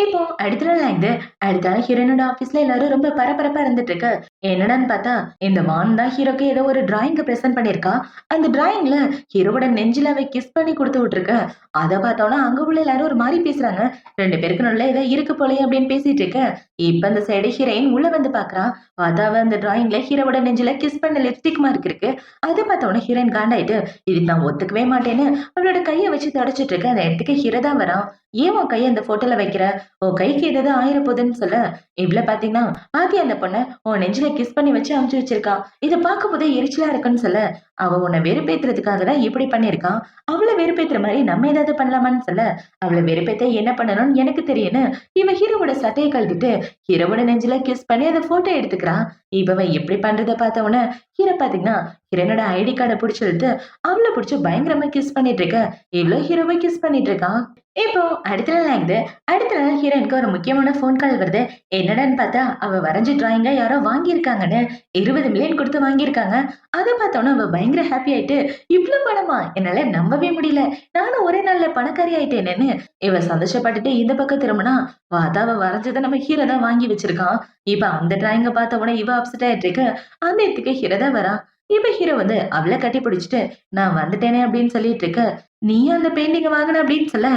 இப்போ அடுத்த நாள் ஆயிடுது. அடுத்த நாள் ஹீரோனோட ஆபீஸ்ல எல்லாரும் ரொம்ப பரபரப்பா இருந்துட்டு இருக்கு. என்னடான்னு பார்த்தா, இந்த மான் தான் ஹீரோக்கு ஏதோ ஒரு டிராயிங்க பிரசன்ட் பண்ணியிருக்கா. அந்த டிராயிங்ல ஹீரோவோட நெஞ்சில அவ கிஸ் பண்ணி குடுத்து விட்டுருக்க. அத பார்த்தோம்னா அங்க உள்ள எல்லாரும் ஒரு மாரி பேசுறாங்க. 2 பேருக்கு நடுவுல ஏதோ இருக்கு போலயே அப்படின்னு பேசிட்டு இருக்க. இப்ப அந்த சைடு ஹீரோயின் உள்ள வந்து பார்க்கறா. பார்த்தா அவ அந்த டிராயிங்ல ஹீரோவோட நெஞ்சில கிஸ் பண்ண லிப்ஸ்டிக் மார்க் இருக்கு. அத பார்த்தோனே ஹீரோயின் காண்டாயிட்டு, இதுக்கு நான் ஒத்துக்கவே மாட்டேன்னு அவளோட கைய வச்சு தொடச்சிட்டு இருக்க. அந்த இடத்துக்கு ஹீரோ தான் வரான். "ஏன் உன் கைய அந்த ஃபோட்டோல வைக்கிற? உன் கைக்கு ஏதாவது ஆயிரப்போகுதுன்னு" சொல்ல, இவ்ள பாத்தீங்கன்னா, "பாத்தியா அந்த பொண்ண? உன் நெஞ்சில கிஸ் பண்ணி வச்சு அனுப்பிச்சு வச்சிருக்கா. இத பார்க்கும்போதே எரிச்சலா இருக்குன்னு" சொல்ல, "அவ உன்னை வெறுப்பேத்துறதுக்காக தான் இப்படி பண்ணியிருக்கான். அவள வெறுப்பேத்துற மாரி நம்ம ஏதாவது பண்ணலாமான்னு" சொல்ல, "அவள வெறுப்பேத்த என்ன பண்ணணும்னு எனக்கு தெரியும்னு" இவ ஹீரோவோட சட்டைய கழட்டிட்டு ஹீரோவோட நெஞ்சில கிஸ் பண்ணி அத ஃபோட்டோ எடுத்துக்கிறா. இவ இப்படி பண்றத பார்த்த உடனே ஹீரோ பாத்தீங்கன்னா, ஹீரோனோட ஐடி கார்ட புடிச்சு இழுத்து அவள புடிச்சு பயங்கரமா கிஸ் பண்ணிட்டு இருக்க. இவ்ளோ ஹீரோவ கிஸ் பண்ணிட்டு இருக்கான். இப்போ அடுத்த நாள் ஆகுது. அடுத்த நாள் ஹீரோயினுக்கு ஒரு முக்கியமான ஃபோன் கால் வருது. என்னடான்னு பார்த்தா, அவ வரைஞ்ச டிராயிங்க யாரோ வாங்கியிருக்காங்கன்னு 20 மில்லியன் குடுத்து வாங்கியிருக்காங்க. அத பார்த்தோனே அவ பயங்கர ஹாப்பி ஆயிட்டு, "இவ்ளோ பணமா? என்னால நம்பவே முடியல. நானும் ஒரே நாள்ல பணக்காரி ஆயிட்டேனேன்னு" இவ சந்தோஷப்பட்டுட்டு இந்த பக்கம் திரும்புனா, பார்த்தா அவ வரைஞ்சத நம்ம ஹீரோ தான் வாங்கி வச்சிருக்கான். இப்ப அந்த டிராயிங்க பார்த்த உடனே இவ அப்செட் ஆயிட்டு இருக்க. அந்த இடத்துக்கு ஹீரோ தான் வரான். இப்ப ஹீரோ வந்து அவள கட்டி பிடிச்சுட்டு, "நான் வந்துட்டேனே" அப்படின்னு சொல்லிட்டு இருக்க. "நீயா அந்த பெயிண்டிங்க வாங்குன?" அப்படின்னு சொல்ல,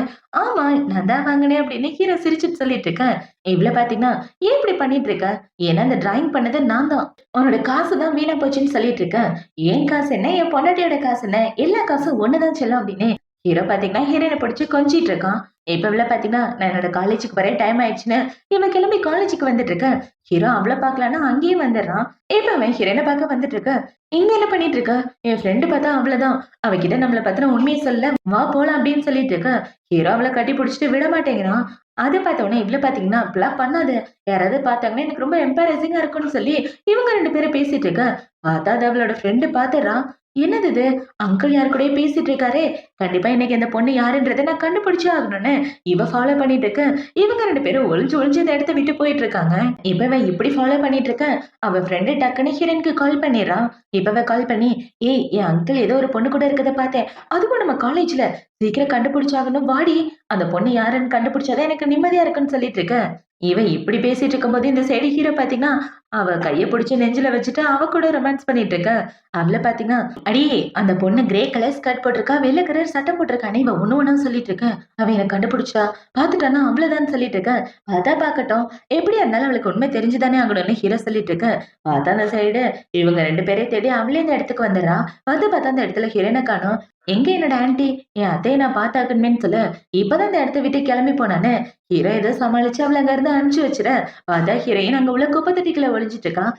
"ஆமா, நான் தான் வாங்கினேன்" அப்படின்னு ஹீரோ சிரிச்சுட்டு சொல்லிட்டு இருக்க. இவ்ள பாத்தீங்கன்னா, "ஏன் இப்படி பண்ணிட்டு இருக்க? ஏன்னா இந்த டிராயிங் பண்ணது நான் தான். உன்னோட காசு தான் வீணா போச்சுன்னு" சொல்லிட்டு இருக்க. "என் காசு என்ன? என் பொண்டாட்டியோட காசு என்ன? எல்லா காசும் ஒண்ணுதான் செல்லம்" அப்படின்னு ஹீரோ பாத்தீங்கன்னா ஹீரோயின பிடிச்சு கொஞ்சிட்டு இருக்கான். இப்ப இவள பாத்தீங்கன்னா, "நான் என்னோட காலேஜுக்கு போறேன், டைம் ஆயிடுச்சுன்னு" இவன் கிளம்பி காலேஜுக்கு வந்துட்டு இருக்க. ஹீரோ அவள பாக்கலான்னு அங்கேயே வந்துடுறான். இப்ப அவன் ஹீரோயின பாக்க வந்துட்டு இருக்க. "இங்க என்ன பண்ணிட்டு இருக்க? என் ஃப்ரெண்டு பார்த்தா அவ்வளவுதான். அவகிட்ட நம்மள பத்தின உண்மைய சொல்ல, வா போலாம்" அப்படின்னு சொல்லிட்டு இருக்க. ஹீரோ அவள கட்டி பிடிச்சுட்டு விட மாட்டேங்கிறான். அத பார்த்த உடனே இவ்ள பாத்தீங்கன்னா, "அப்படிலாம் பண்ணாத. யாராவது பார்த்தாங்கன்னா எனக்கு ரொம்ப எம்பாரசிங்கா இருக்கும்னு" சொல்லி இவங்க 2 பேரும் பேசிட்டு இருக்க. பார்த்தா அது அவளோட ஃப்ரெண்டு பாத்துடுறா. "என்னது இது? அங்கிள் யார் கூடயோ பேசிட்டு இருக்காரே! கண்டிப்பா இன்னைக்கு அந்த பொண்ணு யாருன்றத நான் கண்டுபிடிச்சே ஆகணும்னு" இவ ஃபாலோ பண்ணிட்டு இருக்க. இவங்க 2 பேரும் ஒளிஞ்சு ஒளிஞ்சு இந்த இடத்த விட்டு போயிட்டு இருக்காங்க. இப்ப இவன் இப்படி ஃபாலோ பண்ணிட்டு இருக்க. அவ ஃப்ரெண்டு டக்குன்னு ஹீரோயினுக்கு கால் பண்ணிடுறான். இப்ப அவ கால் பண்ணி, "ஏய் என் அங்கிள் ஏதோ ஒரு பொண்ணு கூட இருக்கத பார்த்தேன். அதுவும் நம்ம காலேஜ்ல. சீக்கிரம் கண்டுபிடிச்சாகணும் வாடி. அந்த பொண்ணு யாருன்னு கண்டுபிடிச்சாதான் எனக்கு நிம்மதியா இருக்குன்னு" சொல்லிட்டு இருக்க. இவ இப்படி பேசிட்டு இருக்கும்போது இந்த சைடு ஹீரோ பாத்தீங்கன்னா அவ கைய பிடிச்சு நெஞ்சில வச்சுட்டு அவ கூட ரொமான்ஸ் பண்ணிட்டு இருக்க. அவள பாத்தீங்கன்னா அடியே அந்த பொண்ணு கிரே கலர் ஸ்கர்ட் போட்டிருக்கா, வெள்ளை கலர் சட்டை போட்டிருக்கானே, இவ ஒண்ணு ஒண்ணா சொல்லிட்டு இருக்க. அவ என்ன கண்டுபிடிச்சா, பாத்துட்டானா அவ்வளவுதான் சொல்லிட்டு இருக்க. பார்த்தா பாக்கட்டும், எப்படியா இருந்தாலும் அவளுக்கு உண்மை தெரிஞ்சுதானே ஆகணும்னு ஹீரோ சொல்லிட்டு இருக்க. பார்த்தா அந்த சைடு இவங்க ரெண்டு பேரையும் தேடி அவளே இந்த இடத்துக்கு வந்துடுறா. வந்து பார்த்தா அந்த இடத்துல ஹீரோனை காணோம். எங்க என்னோட ஆன்ட்டி, என் அத்தையை நான் பார்த்தாக்கணுமேன்னு சொல்ல இப்பதான் இந்த இடத்த விட்டு கிளம்பி போனானே. ஹீரோ ஏதோ சமாளிச்சு அவளை அங்க இருந்து அனுப்பிச்சு வச்சிட. பார்த்தா ஹீரோயின் அங்க உள்ள குப்பை தொட்டிக்குள்ள ஒளிஞ்சிட்டு இருக்கான்.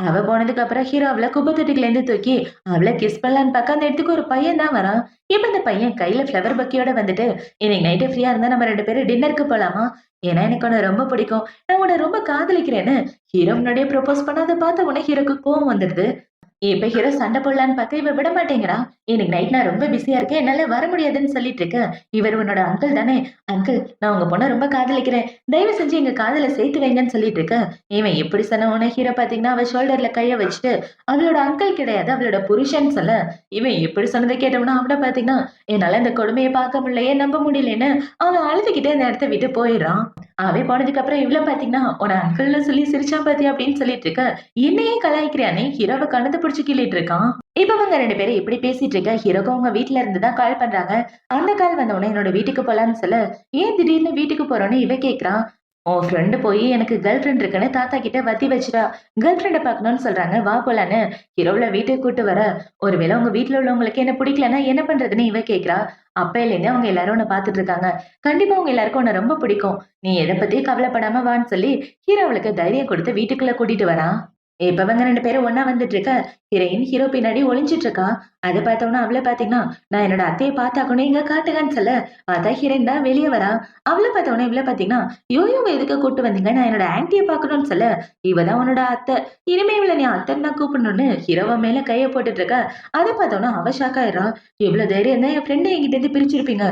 அவ போனதுக்கு அப்புறம் ஹீரோ அவளை குப்பை தொட்டிக்குள்ள இருந்து தூக்கி அவளை கிஸ் பண்ணலான்னு பார்க்க அந்த இடத்துக்கு ஒரு பையன் தான் வரான். இப்ப இந்த பையன் கையில ஃபிளவர் பக்கியோட வந்துட்டு இன்னைக்கு நைட்டு ஃப்ரீயா இருந்தா நம்ம ரெண்டு பேரும் டின்னருக்கு போலாமா, ஏன்னா எனக்கு உன்னை ரொம்ப பிடிக்கும், நான் உன்னை ரொம்ப காதலிக்கிறேன்னு ஹீரோ முன்னாடியே ப்ரொபோஸ் பண்ண அதை பார்த்த உடனே ஹீரோக்கு கோவம் வந்துடுது. இப்ப ஹீரோ சண்டை போடலான்னு பார்த்தா இவ விட மாட்டேங்கிறா. இன்னைக்கு நைட் நான் ரொம்ப பிஸியா இருக்கேன், என்னால வர முடியாதுன்னு சொல்லிட்டு இருக்கேன். இவர் உன்னோட அங்கிள் தானே, அங்கிள் நான் உங்க பொண்ணை ரொம்ப காதலிக்கிறேன், தயவு செஞ்சு எங்க காதல சேர்த்து வைங்கன்னு சொல்லிட்டு இருக்கேன். இவன் எப்படி சொன்ன உடனே ஹீரோ பாத்தீங்கன்னா அவ ஷோல்டர்ல கைய வச்சுட்டு அவளோட அங்கிள் கிடையாது அவளோட புருஷன் சொல்ல. இவன் எப்படி சொன்னதை கேட்டோம்னா அவட பாத்தீங்கன்னா என்னால இந்த கொடுமையை பார்க்க முடியலையே, நம்ப முடியலன்னு அவன் அழுதுகிட்டே அந்த இடத்த விட்டு போயிடுறான். அவன் போனதுக்கு அப்புறம் இவ்வளவு பாத்தீங்கன்னா உன அங்கிள்னு சொல்லி சிரிச்சா பாத்தி அப்படின்னு சொல்லிட்டு இருக்க. என்னையே கலாய்க்கிறானே, ஹீரோவை கணத்தை பிடிச்சு கிள்ளிட்டு இருக்கான். இப்ப அவங்க ரெண்டு பேரும் இப்படி பேசிட்டு இருக்க. ஹீரோக்கு அவங்க வீட்டுல இருந்துதான் கால் பண்றாங்க. அந்த கால் வந்த உடனே என்னோட வீட்டுக்கு போலான்னு சொல்ல ஏன் திடீர்னு வீட்டுக்கு போறோன்னு இவ கேக்குறான். உன் ஃப்ரெண்டு போய் எனக்கு கேர்ள் ஃப்ரெண்ட் இருக்குன்னு தாத்தா கிட்ட வத்தி வச்சுட்டா, கேர்ள் ஃப்ரெண்டை பார்க்கணும்னு சொல்றாங்க, வா போலான்னு ஹீரோவில் வீட்டுக்கு கூட்டு வர. ஒருவேளை உங்க வீட்டுல உள்ளவங்களுக்கு என்ன பிடிக்கலன்னா என்ன பண்றதுன்னு இவ கேக்குறா. அப்பையிலேருந்து அவங்க எல்லாரும் உன்னை பார்த்துட்டு இருக்காங்க, கண்டிப்பா அவங்க எல்லாருக்கும் உன்னை ரொம்ப பிடிக்கும், நீ எதை பத்தி கவலைப்படாம வான்னு சொல்லி ஹீரோ அவளுக்கு தைரியம் கொடுத்து வீட்டுக்குள்ள கூட்டிட்டு வரான். இப்ப இவங்க ரெண்டு பேரும் ஒண்ணா வந்துட்டு இருக்க. ஹீரோயின் ஹீரோ பின்னாடி ஒளிஞ்சிட்டு இருக்கா. அதை பார்த்தோம்னா அவளை பாத்தீங்கன்னா நான் என்னோட அத்தையை பார்த்தாக்கணும் இங்க காட்டுகான்னு சொல்ல பார்த்தா ஹீரோயின் தான் வெளியே வரா. அவளை பார்த்தோன்னா இவளை பாத்தீங்கன்னா யோயோவை எதுக்கு கூட்டு வந்தீங்க, நான் என்னோட ஆன்ட்டியை பார்க்கணும்னு சொல்ல இவதான் உன்னோட அத்தை, இனிமே இவளை நீ அத்தைன்னு தான் கூப்பிடணும்னு ஹீரோவ மேல கைய போட்டுட்டு இருக்க. அதை பார்த்தோன்னா அவ ஷாக் ஆயிடுறா. எவ்வளவு தைரியம் தான் என் ஃப்ரெண்டு என்கிட்ட இருந்து பிரிச்சிருப்பீங்க,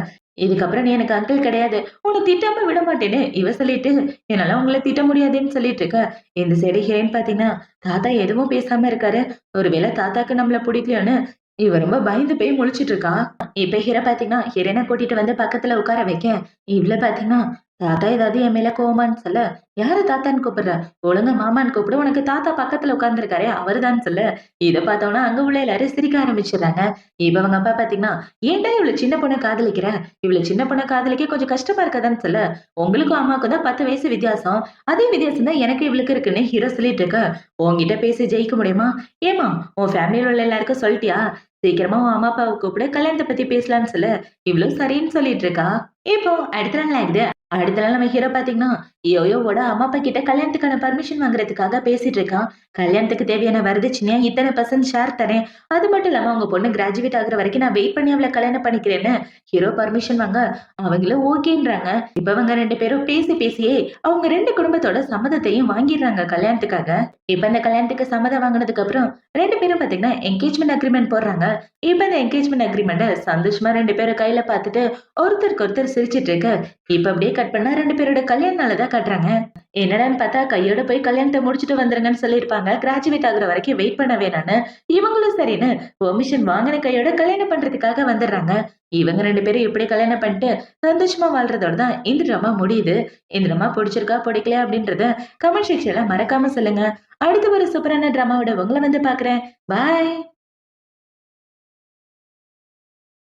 இதுக்கப்புறம் நீ எனக்கு அங்கிள் கிடையாது, உன்னை திட்டாம விட மாட்டேன்னு இவ சொல்லிட்டு என்னால உங்களை திட்ட முடியாதுன்னு சொல்லிட்டு இருக்க. இந்த சைடு ஹீரோயின் பாத்தீங்கன்னா தாத்தா எதுவும் பேசாம இருக்காரு, ஒருவேளை தாத்தாக்கு நம்மள பிடிக்கலன்னு இவ ரொம்ப பயந்து போய் முழிச்சிட்டு இருக்கா. இப்ப ஹீரோ பாத்தீங்கன்னா ஹீரோனை கூட்டிட்டு வந்து பக்கத்துல உட்கார வைக்க. இவ்ள பாத்தீங்கன்னா தாத்தா ஏதாவது என் மேல கோவமான்னு சொல்ல யாரு தாத்தான்னு கூப்பிடுற, ஒழுங்கா மாமான்னு கூப்பிடு, உனக்கு தாத்தா பக்கத்துல உட்கார்ந்துருக்காரே அவருதான் சொல்ல. இதை பார்த்தோம்னா அங்க உள்ள எல்லாரும் சிரிக்க ஆரம்பிச்சிடுறாங்க. இப்ப அவங்க அப்பா பாத்தீங்கன்னா ஏன்டா இவ்வளவு சின்ன பொண்ணை காதலிக்கிற, இவ்வளவு சின்ன பொண்ணை காதலிக்க கொஞ்சம் கஷ்டமா இருக்கதான்னு சொல்ல, உங்களுக்கும் அம்மாவுக்கும் தான் 10 வயசு வித்தியாசம், அதே வித்தியாசம் தான் எனக்கு இவளுக்கு இருக்குன்னு ஹீரோ சொல்லிட்டு இருக்க. உன்கிட்ட பேசி ஜெயிக்க முடியுமா, ஏமா உன் ஃபேமிலியில உள்ள எல்லாருக்கும் சொல்லிட்டியா, சீக்கிரமா உன் அம்மா அப்பாவை கூப்பிட கல்யாணத்தை பத்தி பேசலாம்னு சொல்ல இவ்வளவு சரின்னு சொல்லிட்டு இருக்கா. இப்போ அடுத்த நாள் ஆகுது. அடுத்த நாள் நம்ம ஹீரோ பாத்தீங்கன்னா யோயோவோட அம்மா அப்பா கிட்ட கல்யாணத்துக்கான பர்மிஷன் வாங்குறதுக்காக பேசிட்டு இருக்கான். கல்யாணத்துக்கு தேவையான வரதட்சணையா இத்தனை % ஷேர் தரேன், அது மட்டும் இல்லாம அவங்க பொண்ணு கிராஜுவேட் ஆகுற வரைக்கும் நான் வெயிட் பண்ணி அவளை கல்யாணம் பண்ணிக்கிறேன்னு ஹீரோ பர்மிஷன் வாங்க அவங்களும் ஓகேன்றாங்க. இப்ப அவங்க ரெண்டு பேரும் பேசி பேசியே அவங்க ரெண்டு குடும்பத்தோட சம்மதத்தையும் வாங்கிடுறாங்க கல்யாணத்துக்காக. இப்ப இந்த கல்யாணத்துக்கு சம்மதம் வாங்கினதுக்கு அப்புறம் ரெண்டு பேரும் பாத்தீங்கன்னா என்கேஜ்மெண்ட் அக்ரிமெண்ட் போடுறாங்க. இப்ப இந்த என்கேஜ்மெண்ட் அக்ரிமெண்ட் சந்தோஷமா ரெண்டு பேரும் கையில பார்த்துட்டு ஒருத்தருக்கு ஒருத்தர் சிரிச்சிட்டு இருக்க. இப்ப அப்படியே கட் பண்ணா ரெண்டு பேரோட கல்யாண நாளதான் காட்டுறாங்க. என்னடான்னு பார்த்தா கையோட போய் கல்யாணத்தை முடிச்சுட்டு வந்துருங்கன்னு சொல்லியிருப்பாங்க, கிராஜுவேட் ஆகுற வரைக்கும் வெயிட் பண்ண வேணான்னு. இவங்களும் சரின்னு பெர்மிஷன் வாங்கின கையோட கல்யாணம் பண்றதுக்காக வந்துடுறாங்க. இவங்க ரெண்டு பேரும் எப்படி கல்யாணம் பண்ணிட்டு சந்தோஷமா வாழ்றதோட தான் இந்த ட்ராமா முடியுது. இந்த ட்ராமா பிடிச்சிருக்கா பிடிக்கல அப்படின்றத கமெண்ட் செக்ஷன்ல மறக்காம சொல்லுங்க. அடுத்து ஒரு சூப்பரான ட்ராமாவோட உங்களை வந்து பாக்குறேன். பாய்.